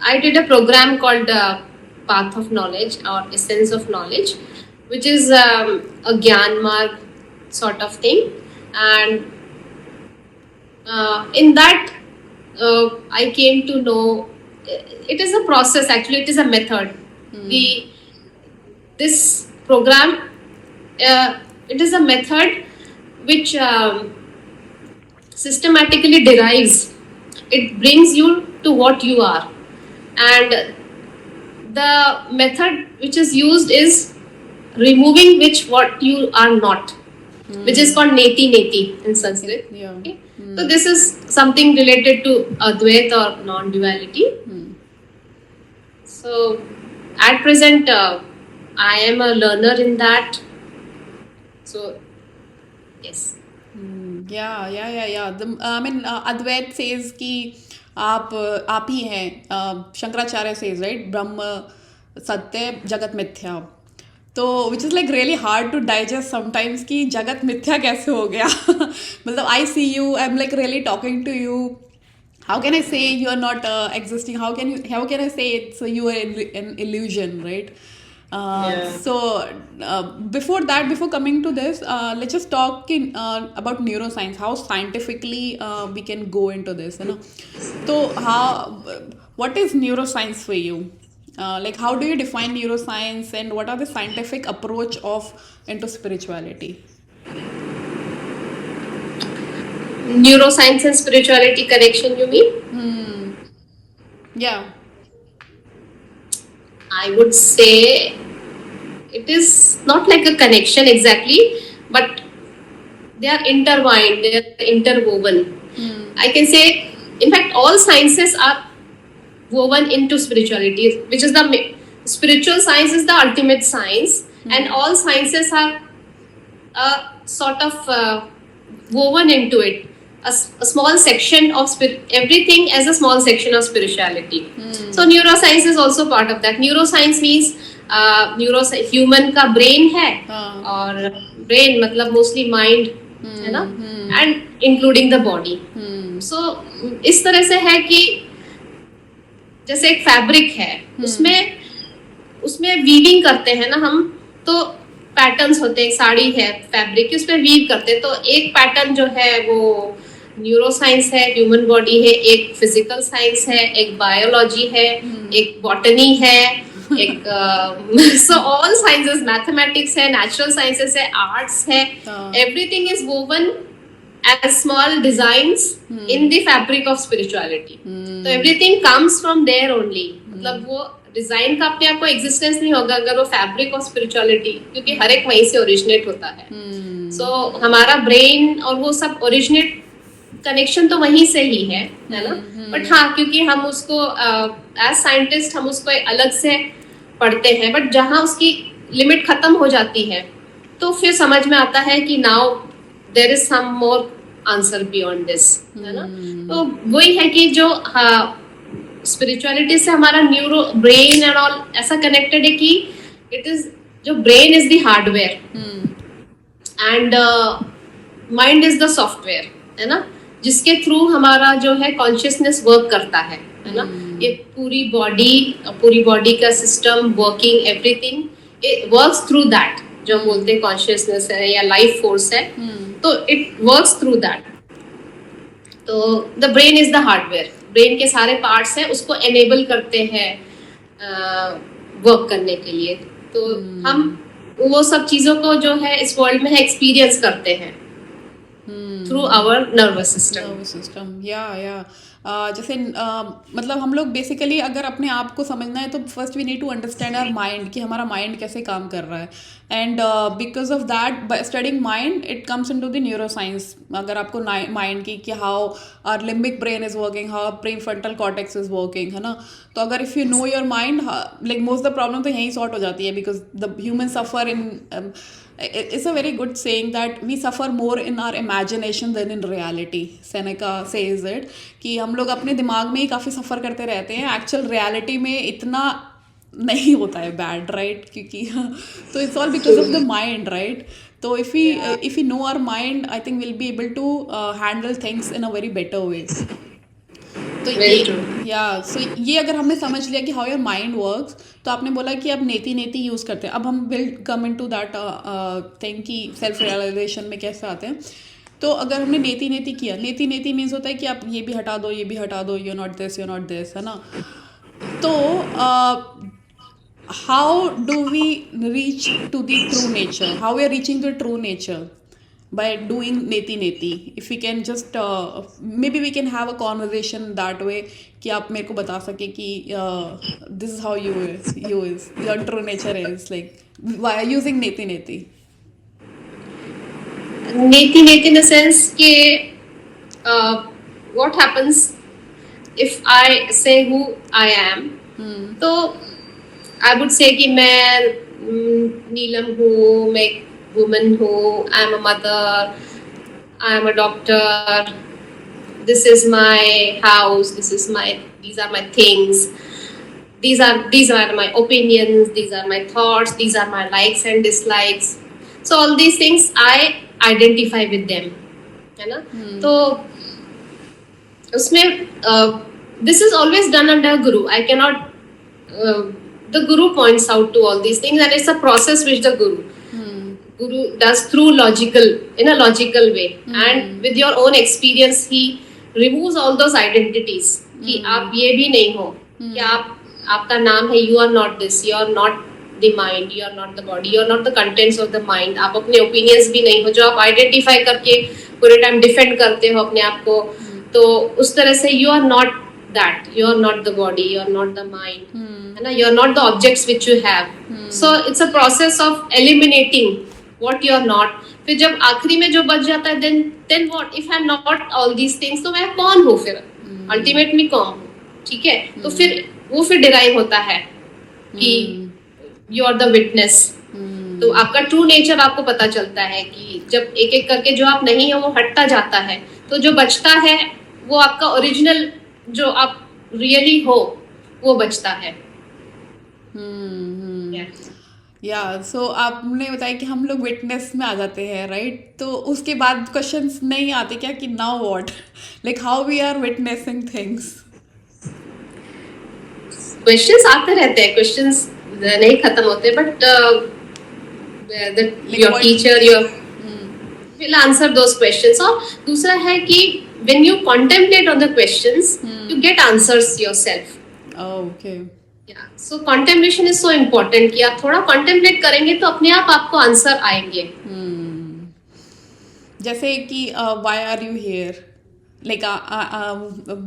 I did a program called Path of Knowledge or Essence of Knowledge, which is a Gyan Marg sort of thing, and in that I came to know it is a process. Actually, it is a method. This program, it is a method which systematically derives, it brings you to what you are, and the method which is used is removing what you are not, which is called neti in Sanskrit. Okay? So this is something related to Advaita or non-duality. So at present I am a learner in that. So yes. Yeah. I mean, Advait says कि आप ही हैं, Shankaracharya says, right, ब्रह्म सत्य जगत मिथ्या, तो which is like really hard to digest sometimes कि जगत मिथ्या कैसे हो गया. मतलब I see you, I am like really talking to you, how can I say you are not existing? How can I say you are an illusion, right? So before coming to this, let's just talk about neuroscience, how scientifically we can go into this, you know. So what is neuroscience for you? Like how do you define neuroscience and what are the scientific approach of into spirituality? Neuroscience and spirituality connection, you mean? Yeah. I would say it is not like a connection exactly, but they are intertwined, they are interwoven. I can say, in fact, all sciences are woven into spirituality, which is the spiritual science is the ultimate science, and all sciences are sort of woven into it. A small section of everything as a small section of spirituality. So neuroscience is also part of that. Neuroscience means human का brain है और brain मतलब mostly mind है ना, and including the body. So इस तरह से है कि जैसे एक फैब्रिक है, उसमें वीविंग करते हैं ना हम, तो पैटर्न्स होते हैं, साड़ी है फैब्रिक की, उसमें वीव करते हैं, तो एक पैटर्न जो है वो न्यूरोसाइंस है, ह्यूमन बॉडी है, एक फिजिकल साइंस है, एक बायोलॉजी है, एक बॉटनी है, एक सो ऑल साइंसेस, मैथमेटिक्स है, नेचुरल साइंसेस है, आर्ट्स है, everything is woven as small designs in the fabric of spirituality. तो everything comes from there only. मतलब वो डिजाइन का अपने आप को एग्जिस्टेंस नहीं होगा अगर वो फैब्रिक ऑफ स्पिरिचुअलिटी, क्योंकि हर एक वहीं से ओरिजिनेट होता है. सो हमारा ब्रेन और वो सब ओरिजिनेट कनेक्शन तो वहीं से ही है ना. बट हाँ, क्योंकि हम उसको एज साइंटिस्ट हम उसको अलग से पढ़ते हैं, बट जहाँ उसकी लिमिट खत्म हो जाती है तो फिर समझ में आता है कि now there is some more answer beyond this, है ना. तो वही है कि जो स्पिरिचुअलिटी से हमारा न्यूरो ब्रेन एंड ऑल ऐसा कनेक्टेड है कि इट इज, जो brain is the hardware and mind is the software, है ना, जिसके थ्रू हमारा जो है कॉन्शियसनेस वर्क करता है ना. ये पूरी बॉडी का system working, everything it works through that, जो बोलते हैं कॉन्शियसनेस है या लाइफ फोर्स है, तो इट वर्क्स थ्रू दैट. तो the brain is the hardware, brain के सारे पार्ट्स हैं, उसको एनेबल करते हैं वर्क करने के लिए. तो हम वो सब चीजों को जो है इस वर्ल्ड में एक्सपीरियंस करते हैं थ्रू आवर नर्वस सिस्टम. या जैसे मतलब हम लोग बेसिकली अगर अपने आप को समझना है तो first we need to understand our mind, कि हमारा माइंड कैसे काम कर रहा है. And because of that, by studying mind it comes into the neuroscience. अगर आपको माइंड की कि how our limbic brain is working, how prefrontal cortex is working, है ना. तो अगर if you know your mind, like most the problem तो यहीं सॉर्ट हो जाती है, because the human suffer in it's a very good saying that we suffer more in our imagination than in reality. Seneca says it कि हम लोग अपने दिमाग में ही काफ़ी सफ़र करते रहते हैं, एक्चुअल रियलिटी में इतना नहीं होता है बैड, राइट. क्योंकि तो it's all because of the mind, right. तो if we know our mind, I think will be able to handle things in a very better way. तो सो ये अगर हमने समझ लिया कि हाउ योर माइंड वर्क्स, तो आपने बोला कि अब नेति यूज़ करते हैं. अब हम will come in to that thing कि सेल्फ रियलाइजेशन में कैसे आते हैं. तो अगर हमने नेति किया, नेति मीन्स होता है कि आप ये भी हटा दो, ये भी हटा दो, यू नॉट दिस, है ना. तो how do we reach to the true nature, how we are reaching to true nature by doing neti. If we can just maybe we can have a conversation that way कि आप मेरे को बता सके कि this is how your true nature is, like by using neti. Neti in the sense कि what happens if I say who I am, तो I would say कि मैं नीलम हूँ, मैं woman who I am a mother, I am a doctor, this is my house, these are my things, these are my opinions, these are my thoughts, these are my likes and dislikes. So all these things I identify with them, है ना. तो उसमें this is always done under guru. I cannot the guru points out to all these things, and it's a process which the guru does through in a logical way, and with your own experience he removes all those identities कि आप ये भी नहीं हो, कि आप आपका नाम है, you are not this, you are not the mind, you are not the body, you are not the contents of the mind. आप अपने ओपिनियंस भी नहीं हो जो आप आइडेंटिफाई करके पूरे टाइम डिफेंड करते हो अपने आप को। तो उस तरह से you are not that, you are not the body, you are not the mind, है ना, you are not the objects which you have. So it's a process of eliminating what you are not. फिर जब आखिरी में जो बच जाता है, then what if I am not all these things, तो मैं कौन हूँ फिर, अल्टीमेटली कौन हूँ? ठीक है, तो फिर वो फिर डिराइव होता है कि यू आर द विटनेस। तो आपका ट्रू नेचर आपको पता चलता है कि जब एक एक करके जो आप नहीं हो वो हटता जाता है, तो जो बचता है वो आपका ओरिजिनल जो आप रियली हो वो बचता है। या सो आपने बताया कि हम लोग विटनेस में आ जाते हैं, राइट? तो उसके बाद क्वेश्चंस नहीं आते क्या कि now what, like how we are witnessing things? Questions आते रहते हैं, क्वेश्चंस नहीं खत्म होते, but Like your what? Teacher your will answer those questions. और दूसरा है कि when you contemplate on the questions, you get answers yourself. Okay. Yeah. So contemplation is so important कि आप थोड़ा contemplate करेंगे तो अपने आप आपको आंसर आएंगे। जैसे कि why are you here? Like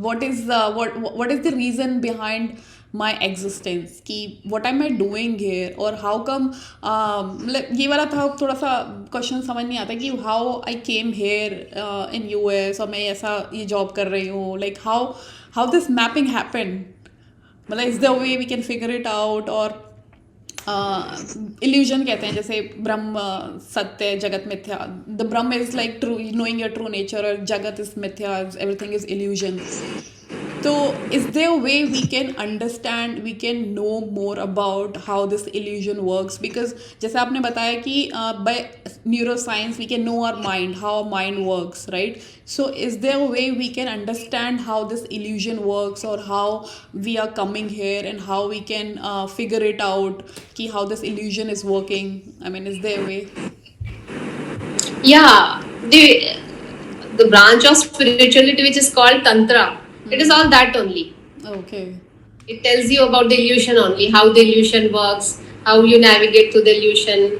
what is the reason behind my existence? कि what am I doing here? और how come मतलब ये वाला था थोड़ा सा क्वेश्चन समझ नहीं आता कि how I came here in US और मैं ऐसा ये जॉब कर रही हूँ, like how this mapping happened? मतलब is there a way we can figure it out? और इल्यूजन कहते हैं, जैसे ब्रह्म सत्य, जगत मिथ्या। The Brahm is like true, knowing your true nature, और जगत इज मिथ्या, एवरीथिंग इज इल्यूजन। तो is there way we can understand, we can know more about how this illusion works? Because जैसे आपने बताया कि by neuro science we can know our mind, how mind works, right? So is there way we can understand how this illusion works, और how we are coming here, and how we can figure it out कि how this illusion is working? I mean, is there a way? Yeah, the branch of spirituality which is called Tantra, it is all that only. Okay. It tells you about the illusion only, how the illusion works, how you navigate through the illusion.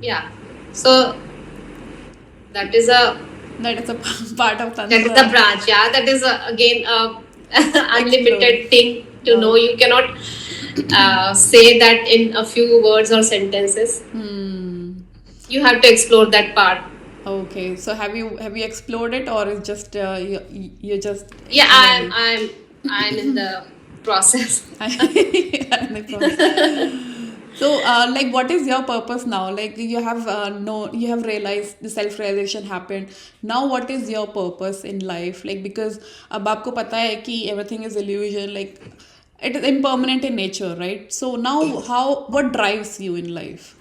Yeah. So that is a part of Tantra. that is the branch. Yeah, that is again a unlimited thing to know. You cannot say that in a few words or sentences. You have to explore that part. Okay, so have you explored it, or is just you just? Yeah, I'm in the process. Yeah, in the process. So, like, what is your purpose now? Like, you have you have realized the self realization happened. Now, what is your purpose in life? Like, because अब आपको पता है कि everything is illusion. Like, it is impermanent in nature, right? So now, what drives you in life?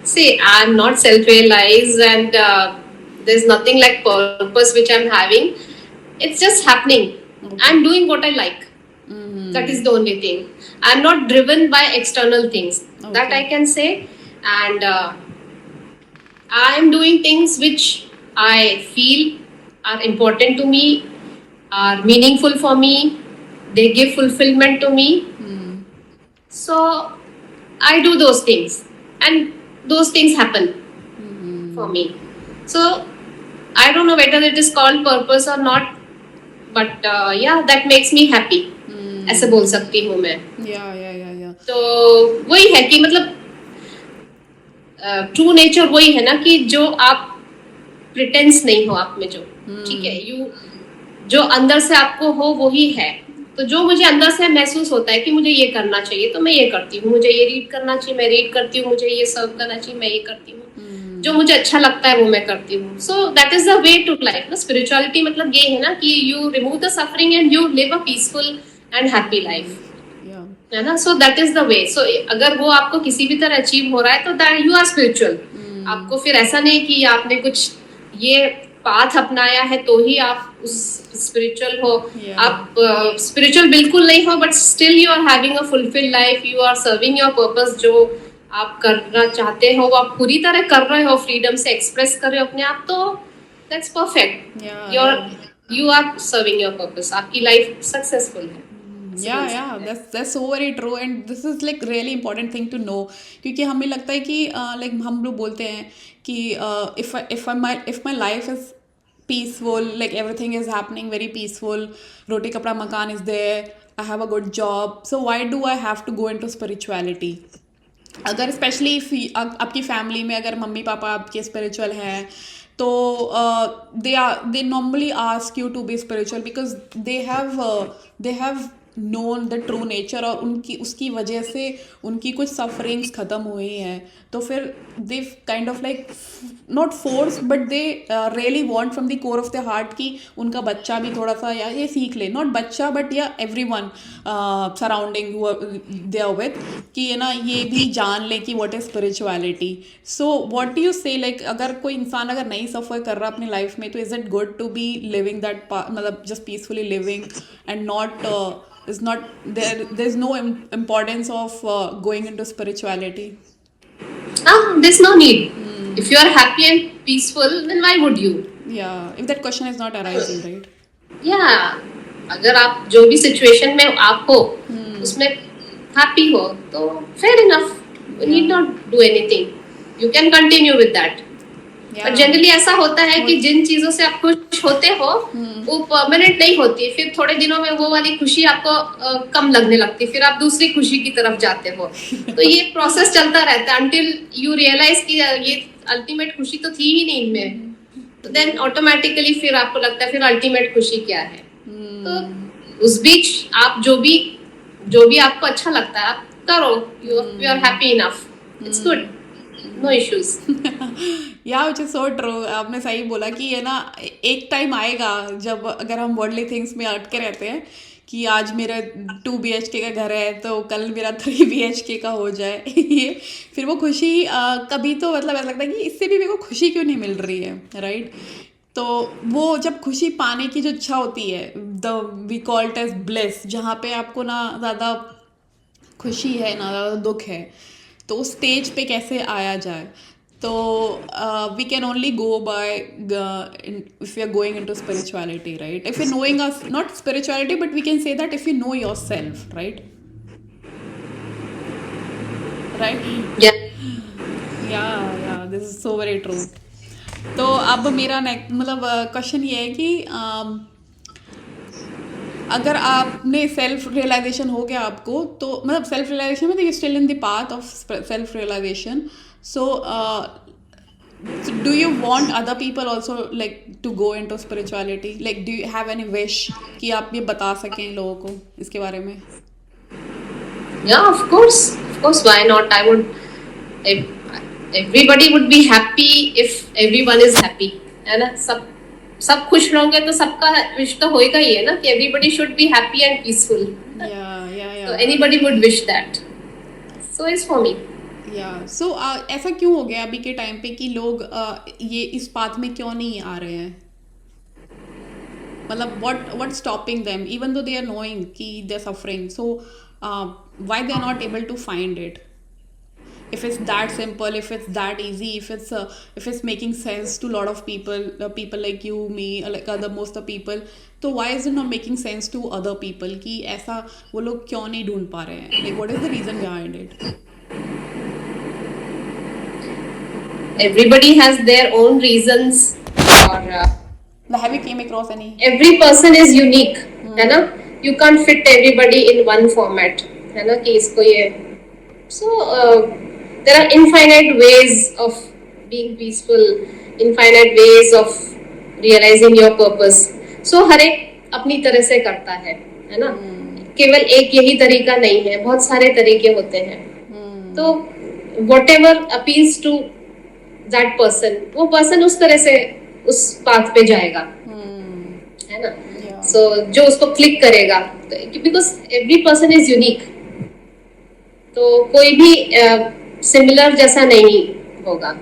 See, I'm not self-realized, and there's nothing like purpose which I'm having. It's just happening. Okay. I'm doing what I like. That is the only thing. I'm not driven by external things. Okay. That I can say. And I'm doing things which I feel are important to me, are meaningful for me. They give fulfillment to me. So I do those things. And those things happen for me. So I don't know whether it is called purpose or not, but yeah, that makes me happy. ऐसे बोल सकती हूँ मैं। या तो वही है कि मतलब ट्रू नेचर वही है ना कि जो आप प्रिटेंस नहीं हो आप में, जो ठीक है, यू जो अंदर से आपको हो वही है। तो जो मुझे अंदर से महसूस होता है कि मुझे ये करना चाहिए तो मैं ये करती हूँ, मुझे ये रीड करना चाहिए मैं रीड करती हूँ, मुझे ये सर्व करना चाहिए मैं ये करती हूँ, जो मुझे अच्छा लगता है वो मैं करती हूँ। So that is the way to life ना। स्पिरिचुअलिटी मतलब ये है ना कि you remove the suffering and you live a peaceful and happy life, है ना। So that is the way. So अगर वो आपको किसी भी तरह अचीव हो रहा है तो दैट यू आर स्पिरिचुअल। आपको फिर ऐसा नहीं कि आपने कुछ ये पाथ अपनाया है तो ही आप उस स्पिरिचुअल हो। आप स्पिरिचुअल बिल्कुल नहीं हो but still you are having a fulfilled life, you are serving your purpose. जो आप करना चाहते हो वो आप पूरी तरह कर रहे हो, फ्रीडम से एक्सप्रेस कर रहे हो अपने आप, तो that's perfect. You are serving your purpose, आपकी लाइफ सक्सेसफुल है। या एक्सीलेंस या आता है। That's so very true and this is like really important thing to know, क्योंकि हमें लगता है कि लाइक हम लोग बोलते हैं कि if my life is peaceful, like everything is happening very peaceful, roti kapda makan is there, I have a good job, so why do I have to go into spirituality? अगर specially आपकी family में अगर mummy papa आपके spiritual हैं तो they normally ask you to be spiritual because they have known the true nature, और उनकी उसकी वजह से उनकी कुछ सफरिंग्स ख़त्म हुई हैं, तो फिर दे kind of like not force but they really want from the core of the heart कि उनका बच्चा भी थोड़ा सा या ये सीख ले, नॉट बच्चा बट या every one surrounding they are with, कि ये ना ये भी जान ले कि what is spirituality. So what do you say, like अगर कोई इंसान अगर नहीं सफ़र कर रहा अपनी लाइफ में, तो is it good to be living that, मतलब just peacefully living and not is not there's no importance of going into spirituality? There's no need. If you are happy and peaceful, then why would you? Yeah, if that question is not arising, right? Yeah, अगर आप जो भी situation में आप हो उसमें happy हो तो fair enough, you need not do anything, you can continue with that. पर जनरली ऐसा होता है कि जिन चीजों से आप खुश होते हो वो परमानेंट नहीं होती, फिर थोड़े दिनों में वो वाली खुशी आपको कम लगने लगती, फिर आप दूसरी खुशी की तरफ जाते हो. तो ये प्रोसेस चलता रहता है अंटिल यू रियलाइज कि ये अल्टीमेट खुशी तो थी ही नहीं इनमें, तो देन ऑटोमेटिकली फिर आपको लगता है फिर अल्टीमेट खुशी क्या है. तो उस बीच आप जो भी आपको अच्छा लगता है आप करो, you are happy enough, it's good, no issues. या विच इज सो ट्रू. आपने सही बोला कि ये ना एक टाइम आएगा जब अगर हम वर्ल्डली थिंग्स में अटके रहते हैं कि आज मेरा 2 BHK का घर है तो कल मेरा 3 BHK का हो जाए ये फिर वो खुशी कभी तो मतलब ऐसा लगता है कि इससे भी मेरे को खुशी क्यों नहीं मिल रही है, राइट? तो वो जब खुशी पाने की जो इच्छा होती है, the we call it as bliss, जहाँ पे आपको ना ज़्यादा खुशी है ना ज़्यादा दुख है, तो उस स्टेज पे कैसे आया जाए? तो we can only go by if you are going into spirituality, right? If you knowing us, not spirituality but we can say that if you know yourself, right? Right, yeah this is so very true. तो अब मेरा मतलब question ये है कि अगर आपने self realisation हो गया आपको, तो मतलब सेल्फ रियलाइजेशन मतलब you still in the path of self realization, so do you want other people also like to go into spirituality? Like do you have any wish कि आप ये बता सकें लोगों को इसके बारे में? Yeah, of course, why not? I would, everybody would be happy if everyone is happy, है ना? सब खुश रहेंगे तो सबका विश तो होएगा ही है ना कि everybody should be happy and peaceful. Yeah. So anybody would wish that. So it's for me. सो ऐसा क्यों हो गया अभी के टाइम पे कि लोग ये इस पाथ में क्यों नहीं आ रहे हैं? मतलब what stopping them even though they are knowing कि they're suffering, so why they are not able to find it? If it's that simple, if it's that easy, if it's making sense to a lot of people like you, me, like other most of people, तो why is it not making sense to other people कि ऐसा वो लोग क्यों नहीं ढूंढ पा रहे हैं? Like what is the reason behind it? Everybody has their own reasons, or Have you came across any? every person is unique, है ना? You can't fit everybody in one format, है ना? कि इसको ये, so there are infinite ways of being peaceful, infinite ways of realizing your purpose. So हर एक अपनी तरह से करता है ना? केवल एक यही तरीका नहीं है, बहुत सारे तरीके होते हैं. तो whatever appeals to that person, वो person उस तरह से उस पाथ पे जाएगा, है ना? So जो उसको क्लिक करेगा, because every person is unique, तो कोई भी सिमिलर जैसा नहीं होगा.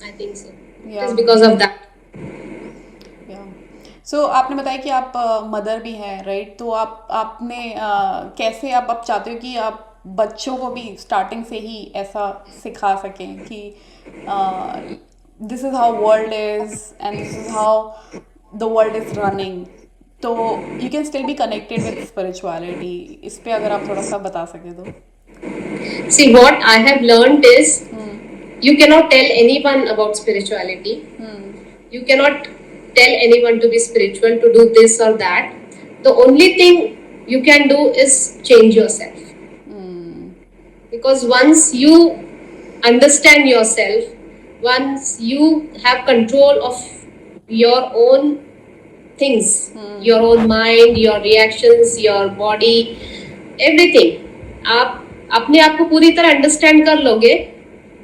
I think so. It's because of that. So आपने बताया कि आप मदर भी हैं, राइट? तो आपने कैसे आप चाहते हो कि आप बच्चों को भी स्टार्टिंग से ही ऐसा सिखा सकें कि this is how world is and this is how the world is running, तो you can still be connected with spirituality. इस पे अगर आप थोड़ा सा बता सके तो। See, what I have learned is hmm. you cannot tell anyone about spirituality. Hmm. You cannot tell anyone to be spiritual, to do this or that. The only thing you can do is change yourself. Hmm. Because once you understand yourself, once you have control of your own things, your own mind, your reactions, your body, everything, आप अपने आप को पूरी तरह understand कर लोगे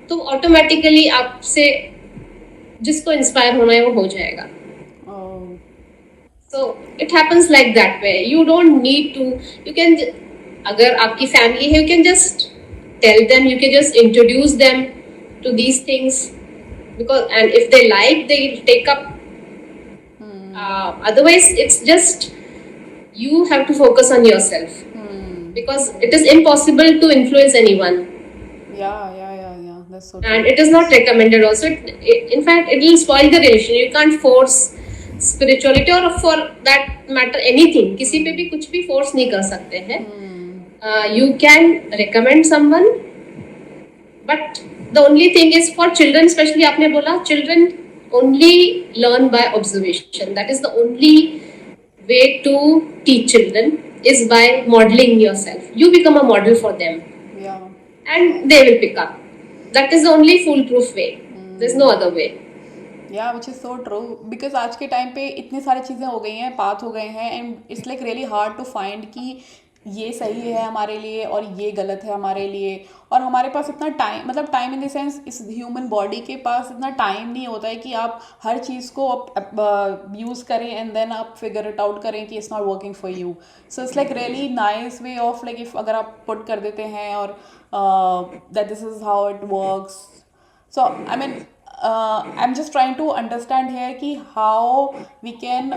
तो automatically आपसे जिसको इंस्पायर होना है वो हो जाएगा. Oh. So it happens like that way. You don't need to. You can, अगर आपकी फैमिली है, you can just tell them. You can just introduce them to these things because, and if they like, they take up. Otherwise, it's just you have to focus on yourself because it is impossible to influence anyone. Yeah. That's so true. And it is not recommended also. In fact, it will spoil the relation. You can't force spirituality or for that matter anything. किसी पे भी कुछ भी force नहीं कर सकते हैं. You can recommend someone, but the only thing is for children, especially आपने बोला children only learn by observation. That is the only way to teach children is by modeling yourself. You become a model for them. Yeah. And they will pick up. That is the only foolproof way. There's no other way. Yeah, which is so true. Because आज के time पे इतनी सारी चीज़ें हो गई हैं, path हो गए हैं, and it's like really hard to find कि ये सही है हमारे लिए और ये गलत है हमारे लिए. और हमारे पास इतना टाइम, मतलब टाइम इन द सेंस इस ह्यूमन बॉडी के पास इतना टाइम नहीं होता है कि आप हर चीज़ को यूज़ करें एंड देन आप फिगर इट आउट करें कि it's not working for you. So it's like really nice way of like if अगर आप पुट कर देते हैं और that this is how it works. So I mean, I'm just trying to understand here कि how we can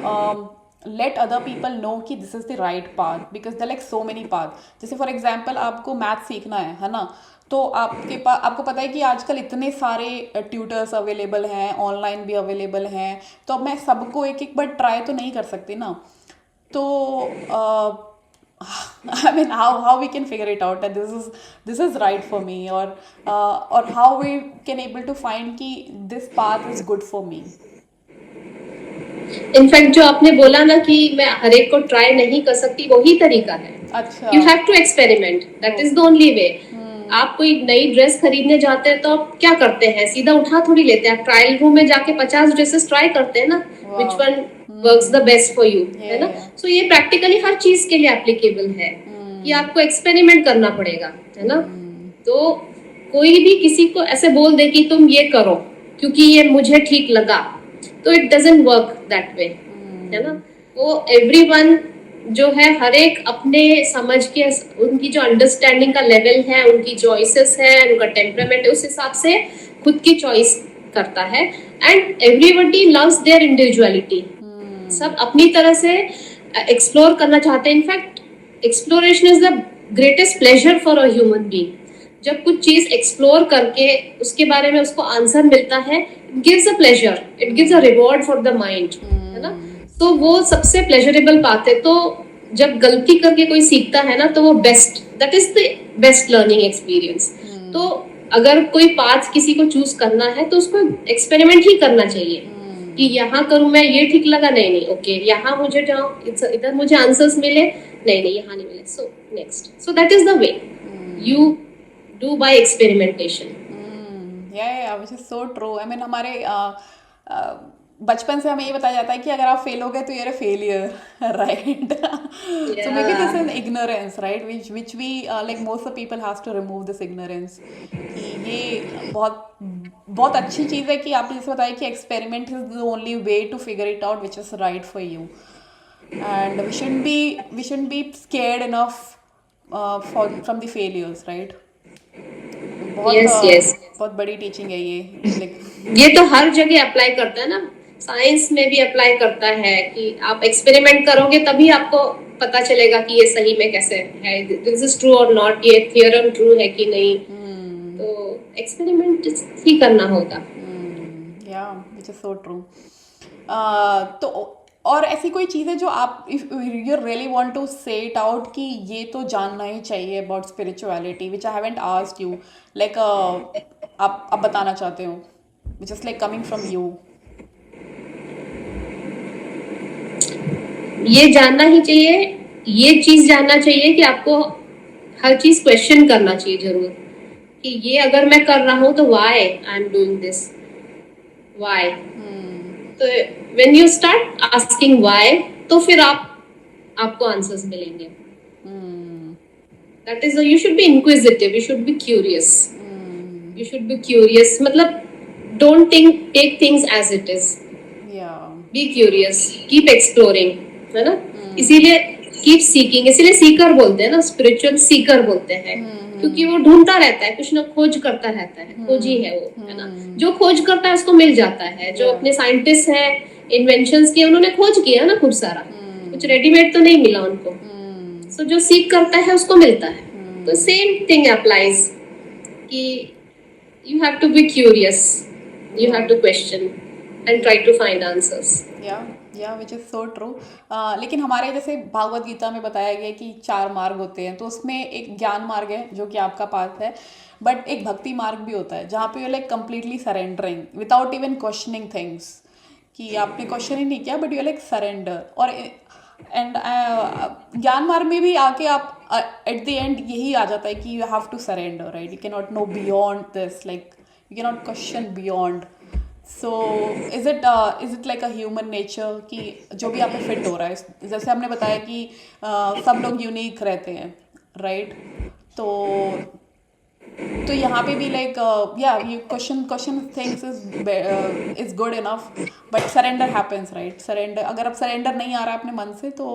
let other people know कि this is the right path because there are like so many paths. जैसे for example आपको math सीखना है ना, तो आपको पता है कि आजकल इतने सारे ट्यूटर्स अवेलेबल हैं, ऑनलाइन भी अवेलेबल हैं, तो अब मैं सबको एक एक बार ट्राई तो नहीं कर सकती ना. तो I mean, how we can figure it out that this is right for me, or how we can able to find कि this path is good for me. In fact जो आपने बोला ना कि मैं हर एक को ट्राई नहीं कर सकती, वही तरीका है. अच्छा. You have to experiment. That is the only way. आप कोई नई ड्रेस खरीदने जाते हैं तो आप क्या करते हैं, सीधा उठा थोड़ी लेते हैं. आप ट्रायल रूम में जाके 50 ड्रेसेस ट्राई करते हैं ना, which one works the best for you, है ना. सो ये प्रैक्टिकली हर चीज के लिए एप्लीकेबल है कि आपको एक्सपेरिमेंट करना पड़ेगा, है ना. तो कोई भी किसी को ऐसे बोल दे कि तुम ये करो क्योंकि ये मुझे ठीक लगा, तो it doesn't work that way, है ना. वो एवरीवन जो है हर एक अपने समझ के, उनकी जो अंडरस्टैंडिंग का लेवल है, उनकी चॉइसेस है, उनका टेम्परामेंट है, उस हिसाब से खुद की चॉइस करता है. And everybody loves there individuality. सब अपनी तरह से एक्सप्लोर करना चाहते हैं. In fact exploration is the greatest pleasure for a human being. जब कुछ चीज एक्सप्लोर करके उसके बारे में उसको आंसर मिलता है, it gives a pleasure, it gives a reward for the mind, है ना. तो वो सबसे प्लेजरेबल बात है. तो जब गलती करके कोई सीखता है ना, तो वो best, that is the best learning experience. तो अगर कोई पाथ किसी को चूज करना है तो उसको एक्सपेरिमेंट ही करना चाहिए कि यहाँ करूँ मैं, ये ठीक लगा, नहीं ओके, यहाँ मुझे जाऊँ, इधर मुझे आंसर्स मिले, नहीं यहाँ नहीं मिले, so next. So that is the way you do by experimentation. Yeah, which is so true. I mean, हमारे बचपन से हमें ये बताया जाता है कि अगर आप फेल हो गए तो you're a failure, right? So maybe this is ignorance, right? Which we like most of the people has to remove this ignorance. कि ये बहुत अच्छी चीज़ है कि आपने जैसे बताया कि experiment is the only way to figure it out which is right for you. And we shouldn't be scared enough from the failures, right? बहुत बड़ी टीचिंग है ये. ये तो हर जगह अप्लाई करता है ना. साइंस में भी अप्लाई करता है कि आप एक्सपेरिमेंट करोगे तभी आपको पता चलेगा कि ये सही में कैसे है, दिस इज ट्रू और नॉट, ये थ्योरम ट्रू है कि नहीं. तो एक्सपेरिमेंट ही करना होगा. या व्हिच इज सो ट्रू. तो और ऐसी कोई चीज़ है जो आप if you really want to say it out कि ये तो जानना ही चाहिए about spirituality which I haven't asked you, like आप बताना चाहते हो which is like coming from you? ये जानना ही चाहिए, ये चीज जानना चाहिए कि आपको हर चीज क्वेश्चन करना चाहिए जरूर, कि ये अगर मैं कर रहा हूँ तो why I am doing this, why. तो when you start asking why, तो फिर आपको आंसर्स मिलेंगे। That is, you should be inquisitive, you should be curious, you should be curious, मतलब don't take things as it is, be curious, keep exploring, है ना। इसीलिए keep seeking, इसीलिए सीकर बोलते हैं ना, स्पिरिचुअल सीकर बोलते हैं, क्योंकि वो ढूंढता रहता है, कुछ ना खोज करता रहता है, खोजी है वो, है ना। जो खोज करता है उसको मिल जाता है। जो अपने साइंटिस्ट हैं, इन्वेंशंस किए, उन्होंने खोज किया ना खूब सारा, कुछ रेडीमेड तो नहीं मिला उनको। सो जो सीख करता है उसको मिलता है। तो सेम थिंग अप्लाइज, कि you have to be curious, you have to question and try to find answers. या विच इज़ सो ट्रू। लेकिन हमारे जैसे भागवत गीता में बताया गया कि 4 मार्ग होते हैं, तो उसमें एक ज्ञान मार्ग है जो कि आपका पाथ है, बट एक भक्ति मार्ग भी होता है जहाँ पे you like completely surrendering without even questioning things, कि आपने क्वेश्चन ही नहीं किया बट यू लाइक सरेंडर। और एंड ज्ञान मार्ग में भी आके आप एट द एंड यही आ जाता है कि you have to surrender, right? You can not know beyond this, like you can not question beyond. So is it like a human nature कि जो भी आप में फिट हो रहा है, जैसे हमने बताया कि सब लोग यूनिक रहते हैं, राइट? तो यहाँ पे भी लाइक या you question things is good enough, but surrender happens, right? Surrender, अगर अब सरेंडर नहीं आ रहा है अपने मन से, तो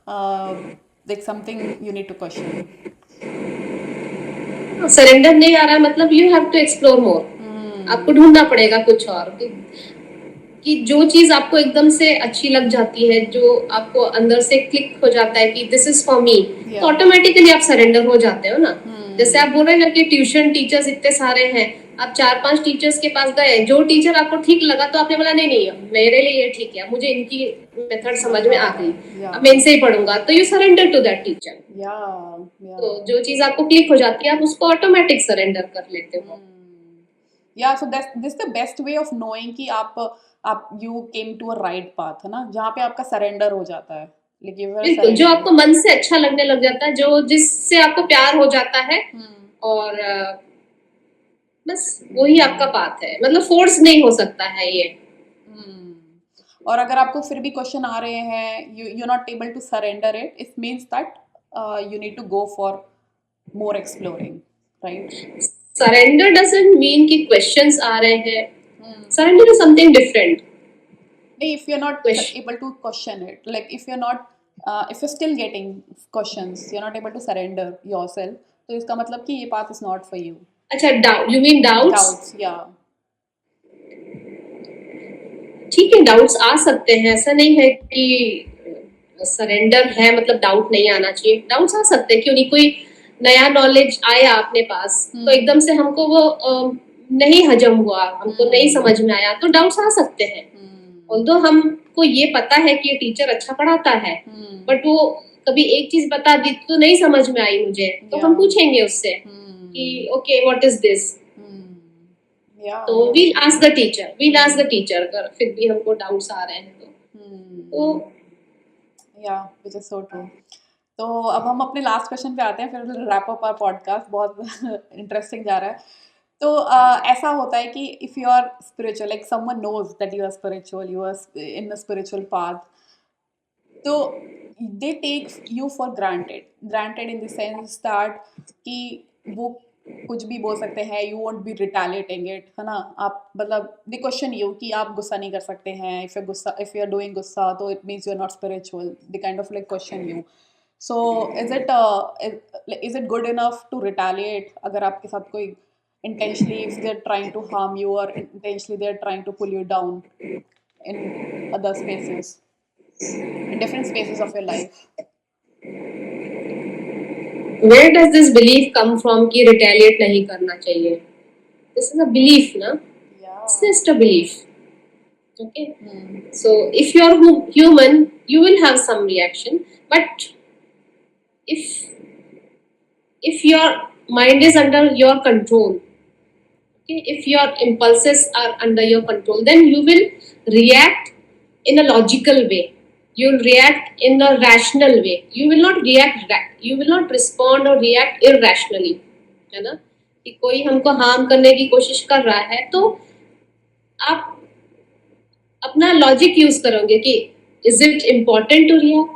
like something you need to question. Surrender नहीं आ रहा है मतलब you have to explore more, आपको ढूंढना पड़ेगा कुछ और, कि जो चीज आपको एकदम से अच्छी लग जाती है, जो आपको अंदर से क्लिक हो जाता है कि दिस इज फॉर मी, तो ऑटोमेटिकली आप सरेंडर हो जाते हो ना। जैसे आप बोल रहे हैं ना कि ट्यूशन टीचर्स इतने सारे हैं, आप 4-5 टीचर्स के पास गए, जो टीचर आपको ठीक लगा तो आपने बोला नहीं नहीं मेरे लिए ये ठीक है, मुझे इनकी मेथड समझ में आ गई, अब मैं इनसे ही पढ़ूंगा, तो you surrender to that teacher. तो जो चीज आपको क्लिक हो जाती है आप उसको ऑटोमेटिक सरेंडर कर लेते हो। या so this the best way of knowing कि आप you came to a right path, है ना, जहाँ पे आपका सरेंडर हो जाता है। बिल्कुल, जो आपको मन से अच्छा लगने लग जाता है, जो जिससे आपको प्यार हो जाता है, और बस वही आपका पाथ है, मतलब फोर्स नहीं हो सकता है ये। और अगर आपको फिर भी क्वेश्चन आ रहे हैं, you not able to surrender it, it means that you need to go for more exploring, right? Surrender doesn't mean कि क्वेश्चंस आ रहे हैं, surrender is something different. If you're not able to question it, like if you're not if you're still getting questions, you're not able to surrender yourself, तो इसका मतलब कि ये path is not for you. अच्छा, doubt, you mean doubts? Doubts, yeah. ठीक है, doubts आ सकते हैं, ऐसा नहीं है कि सरेंडर है मतलब डाउट नहीं आना चाहिए। डाउट्स आ सकते हैं, क्यों नहीं। कोई नया नॉलेज आया अपने पास, तो एकदम से हमको वो नहीं हजम हुआ, हमको नहीं समझ में आया, तो डाउट्स आ सकते हैं। ऑल्दो हमको ये पता है कि ये टीचर अच्छा पढ़ाता है, बट वो कभी एक चीज बता दी तो नहीं समझ में आई मुझे, तो हम पूछेंगे उससे कि ओके व्हाट इज दिस, तो वील आस्क द टीचर, अगर फिर भी हमको डाउट्स आ रहे हैं तो या व्हिच इज सो ट्रू। तो अब हम अपने लास्ट क्वेश्चन पे आते हैं, फिर रैप अप आवर पॉडकास्ट। बहुत इंटरेस्टिंग जा रहा है। तो ऐसा होता है कि if you are spiritual, like someone knows that you are spiritual, you are in a spiritual path, तो they take you for granted in the sense that कि वो कुछ भी बोल सकते हैं, you won't be retaliating it, है ना। आप मतलब दे क्वेश्चन यू कि आप गुस्सा नहीं कर सकते हैं, इफ यू आर डूइंग गुस्सा तो it means you are not spiritual, they kind of like question you. So is it good enough to retaliate अगर आपके साथ कोई intentionally, if they're trying to harm you, or intentionally they're trying to pull you down in other spaces, in different spaces of your life? where does this belief come from कि retaliate नहीं करना चाहिए? This is a belief ना, it's just a belief. Okay, so if you're human, you will have some reaction, but if your mind is under your control, okay, if your impulses are under your control, then you will react in a logical way, you will react in a rational way, you will not respond or react irrationally, है ना, कि कोई हमको harm करने की कोशिश कर रहा है तो आप अपना लॉजिक यूज करोगे कि is it important to react,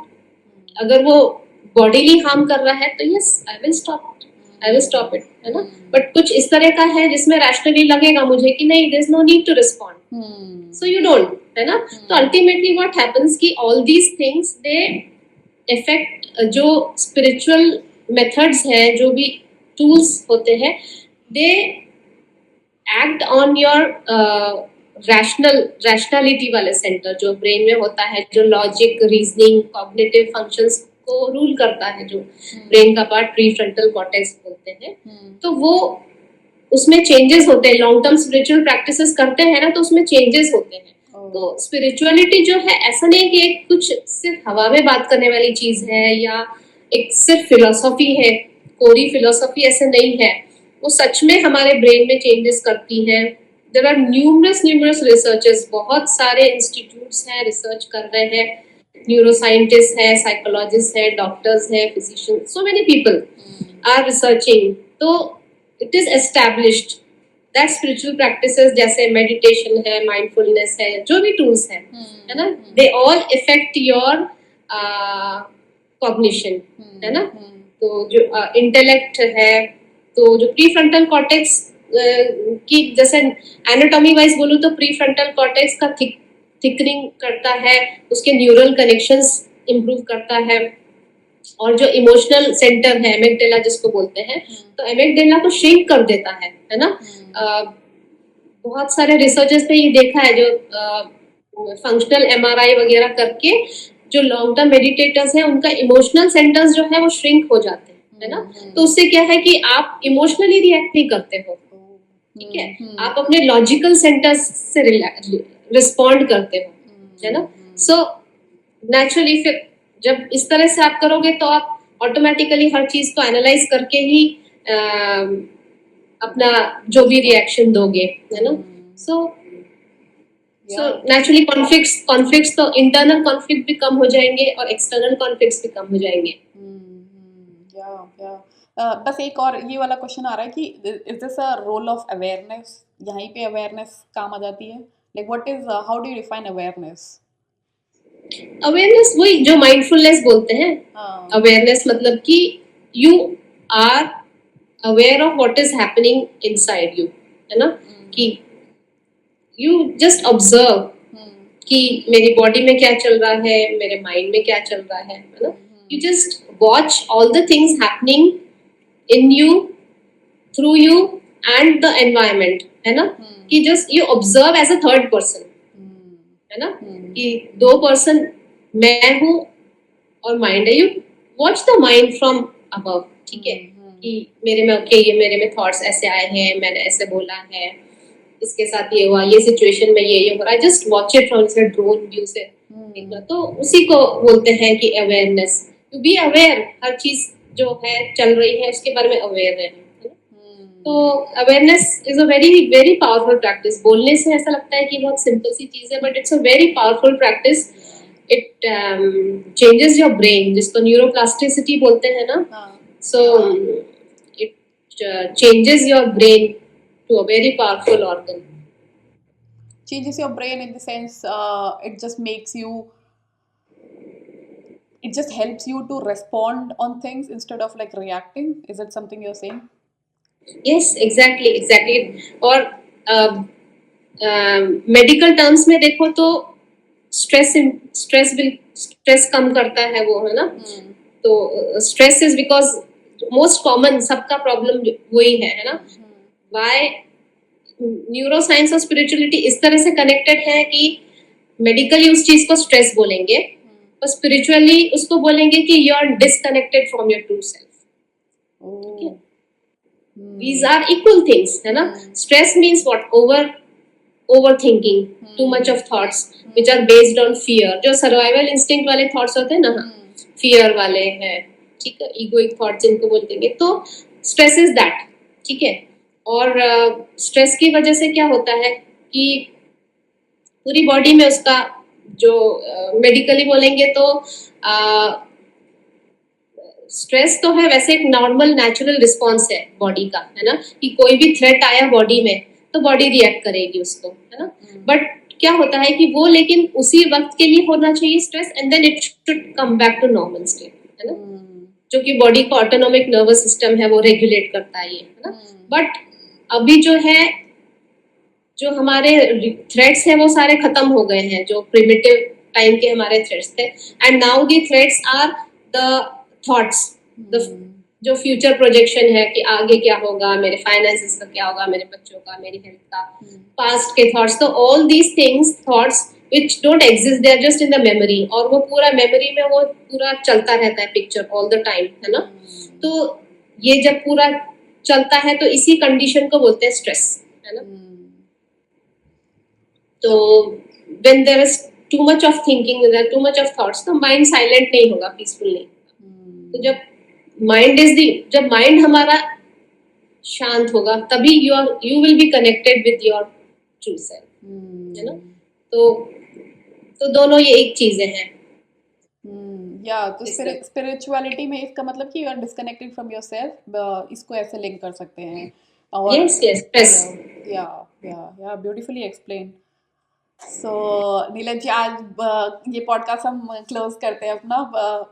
अगर वो बॉडीली हार्म कर रहा है तो yes I will stop it, है ना, बट कुछ इस तरह का है जिसमें रैशनली लगेगा मुझे कि नहीं, there is no need to respond, so you don't, है ना। तो अल्टीमेटली व्हाट हैपेंस कि all these things they effect, जो स्पिरिचुअल मेथड्स है, जो भी टूल्स होते हैं, they act on your rationality वाले सेंटर जो ब्रेन में होता है, जो लॉजिक, रीजनिंग, कॉग्निटिव फंक्शंस को रूल करता है, जो ब्रेन का पार्ट प्रीफ्रंटल कॉर्टेक्स बोलते हैं, तो वो उसमें चेंजेस होते हैं। लॉन्ग टर्म स्पिरिचुअल प्रैक्टिसेस करते हैं ना, तो उसमें चेंजेस होते हैं। तो स्पिरिचुअलिटी जो है, ऐसा नहीं कि एक कुछ सिर्फ हवा में बात करने वाली चीज है या एक सिर्फ फिलोसॉफी है, कोरी फिलोसॉफी, ऐसे नहीं है। वो सच में हमारे ब्रेन में चेंजेस करती है। देयर आर न्यूमरस रिसर्चर्स, बहुत सारे इंस्टीट्यूट्स हैं, रिसर्च कर रहे हैं, न्यूरोसाइंटिस्ट है, साइकोलॉजिस्ट है, डॉक्टर्स है, physician, so many people are researching. तो it is established that spiritual practices जैसे मेडिटेशन है, माइंडफुलनेस है, जो भी टूल्स है ना, they all affect your cognition, है ना। तो जो इंटेलेक्ट है, तो जो प्रीफ्रंटल कॉर्टेक्स की, जैसे एनाटॉमी वाइज बोलूं तो प्रीफ्रंटल कॉर्टेक्स का थिकनिंग करता है, उसके न्यूरल कनेक्शंस इंप्रूव करता है, और जो इमोशनल सेंटर है, एमिगडाला जिसको बोलते हैं, तो एमिगडाला को श्रिंक कर देता है ना। बहुत सारे रिसर्चर्स ने ये देखा है, जो फंक्शनल एमआरआई वगैरह करके जो लॉन्ग टर्म मेडिटेटर्स हैं, उनका इमोशनल सेंटर्स जो है वो श्रिंक हो जाते हैं, है ना। तो उससे क्या है कि आप इमोशनली रिएक्ट नहीं करते हो, ठीक है, आप अपने लॉजिकल सेंटर्स से रिस्पॉन्ड करते हो, है ना। सो नेचुरली फिर जब इस तरह से आप करोगे तो आप ऑटोमेटिकली हर चीज को एनालाइज करके ही अपना जो भी रिएक्शन दोगे, है ना। सो नेचुरली कॉन्फ्लिक्ट्स तो इंटरनल कॉन्फ्लिक्ट भी कम हो जाएंगे और एक्सटर्नल कॉन्फ्लिक्ट्स भी कम हो जाएंगे। बस एक और ये वाला क्वेश्चन आ रहा है कि is this a role of awareness, यहीं पे अवेयरनेस काम आ जाती है, like what is, how do you define awareness? Awareness वही जो माइंडफुलनेस बोलते हैं। अवेयरनेस मतलब कि you are aware of what is happening inside you, है ना, कि यू जस्ट ऑब्जर्व कि मेरी बॉडी में क्या चल रहा है, मेरे माइंड में क्या चल रहा है ना। You just watch all the things happening in you, through you and the environment, है ना, कि just you observe as a third person, है ना, कि दो पर्सन, मैं हूँ और माइंड है। You watch the mind from above, ठीक है, कि मेरे में ओके, ये मेरे में थॉट्स ऐसे आए हैं, मैंने ऐसे बोला है, इसके साथ ये हुआ, ये सिचुएशन में ये हो रहा है, जस्ट वॉच इट फ्रॉम से ड्रोन व्यू से देखना। तो उसी को बोलते हैं कि अवेयरनेस, टू बी अवेयर, हर चीज जो है चल रही है उसके बारे में अवेयर है। तो awareness is a very very powerful practice. बोलने से ऐसा लगता है कि बहुत सिंपल सी चीज है, but it's a very powerful practice. It changes your brain, जिसको न्यूरोप्लास्टिसिटी बोलते हैं ना। So it changes your brain to a very powerful organ. Changes your brain in the sense, it just makes you, it just helps you to respond on things instead of like reacting. Is it something you're saying? Yes, exactly. और medical terms में देखो तो stress कम करता है वो, है ना। तो stress is because most common सबका प्रॉब्लम वही है ना। Why न्यूरोसाइंस और स्पिरिचुअलिटी इस तरह से कनेक्टेड है कि मेडिकली उस चीज को स्ट्रेस बोलेंगे और स्पिरिचुअली उसको बोलेंगे कि you are disconnected from your true self. These are equal things, है ना। Stress means what, over overthinking, too much of thoughts which are based on fear. जो survival instinct वाले thoughts होते हैं ना, fear वाले हैं, ठीक है, egoic thoughts जिनको बोलते हैं, तो stress is that, ठीक है. और stress की वजह से क्या होता है कि पूरी बॉडी में उसका जो मेडिकली बोलेंगे तो स्ट्रेस तो है वैसे एक नॉर्मल नेचुरल रिस्पॉन्स है बॉडी का, है ना, कि कोई भी थ्रेट आया बॉडी में तो बॉडी रिएक्ट करेगी उसको, है ना. बट क्या होता है कि वो लेकिन उसी वक्त के लिए होना चाहिए stress, and then it should come back to normal state, है ना, जो कि बॉडी का ऑटोनॉमिक नर्वस सिस्टम है वो रेगुलेट करता है ये, है ना. बट अभी जो है, जो हमारे थ्रेट्स है वो सारे खत्म हो गए हैं, जो प्रिमिटिव टाइम के हमारे थ्रेट्स थे, and now the threats are the thoughts, जो फ्यूचर प्रोजेक्शन है कि आगे क्या होगा, मेरे फाइनेंसेस का क्या होगा, मेरे बच्चों का, मेरी हेल्थ का, पास्ट के थॉट्स. तो all these things, thoughts which don't exist, they are just in the memory, और वो पूरा मेमोरी में वो पूरा चलता रहता है पिक्चर ऑल द टाइम, है ना. तो ये जब पूरा चलता है तो इसी कंडीशन को बोलते हैं स्ट्रेस, है ना. तो when there is too much of thinking, there are too much of thoughts, तो माइंड साइलेंट नहीं होगा, पीसफुल नहीं होगा. तो जब माइंड हमारा शांत होगा तभी you will be connected with your true self, है ना. तो दोनों ये एक चीजें हैं. या तो स्पिरिचुअलिटी में इसका मतलब कि you are disconnected from yourself, इसको ऐसे लिंक कर सकते हैं. और yes या ब्यूटीफुली एक्सप्लेन. सो नीलम जी, आज ये पॉडकास्ट हम क्लोज करते हैं अपना.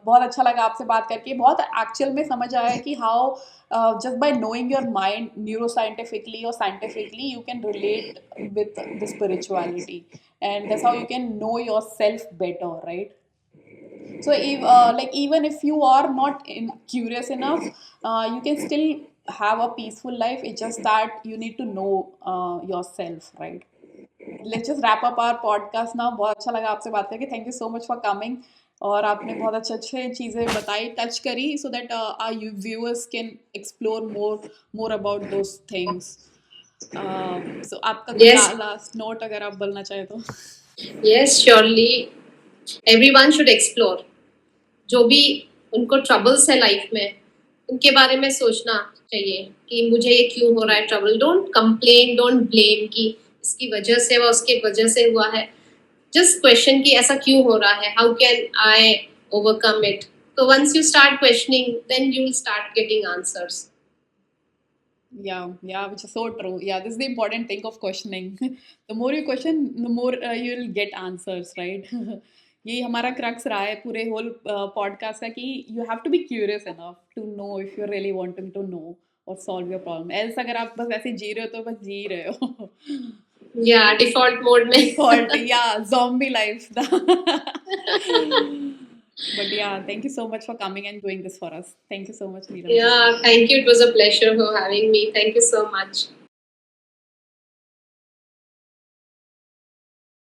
बहुत अच्छा लगा आपसे बात करके. बहुत एक्चुअल में समझ आया कि how just by knowing your mind neuroscientifically or scientifically, you can relate with the spirituality, and that's how you can know yourself better, right? So if even if you are not curious enough, you can still have a peaceful life. It's just that you need to know yourself, right? Let's just wrap up our podcast now. बहुत अच्छा लगा आपसे बात करके. Thank you so much for coming. और आपने बहुत अच्छे चीज़ें बताई, टच करी, so that our viewers can explore more about those things. So आपका कोई last note अगर आप बोलना चाहे तो. Yes, surely everyone should explore. जो भी उनको ट्रबल्स है लाइफ में, उनके बारे में सोचना चाहिए कि मुझे ये क्यों हो रहा है trouble. Don't complain, don't blame कि इसकी वजह से व उसके वजह से हुआ है. जस्ट क्वेश्चन कि ऐसा क्यों हो रहा है, how can I overcome it. तो once you start questioning, then you will start getting answers. Yeah, which is so true. Yeah, this is the important thing of questioning. The more you question, the more you will get answers, right? यही हमारा crux रहा है पूरे whole podcast का कि you have to be curious enough to know if you really wanting to know और solve your problem. Else अगर आप बस ऐसे जी रहे हो तो बस जी रहे हो. या डिफॉल्ट मोड में, डिफॉल्ट, या zombie life. But yeah, thank you so much for coming and doing this for us. Thank you so much, Neelam. Yeah, thank you. It was a pleasure for having me. Thank you so much.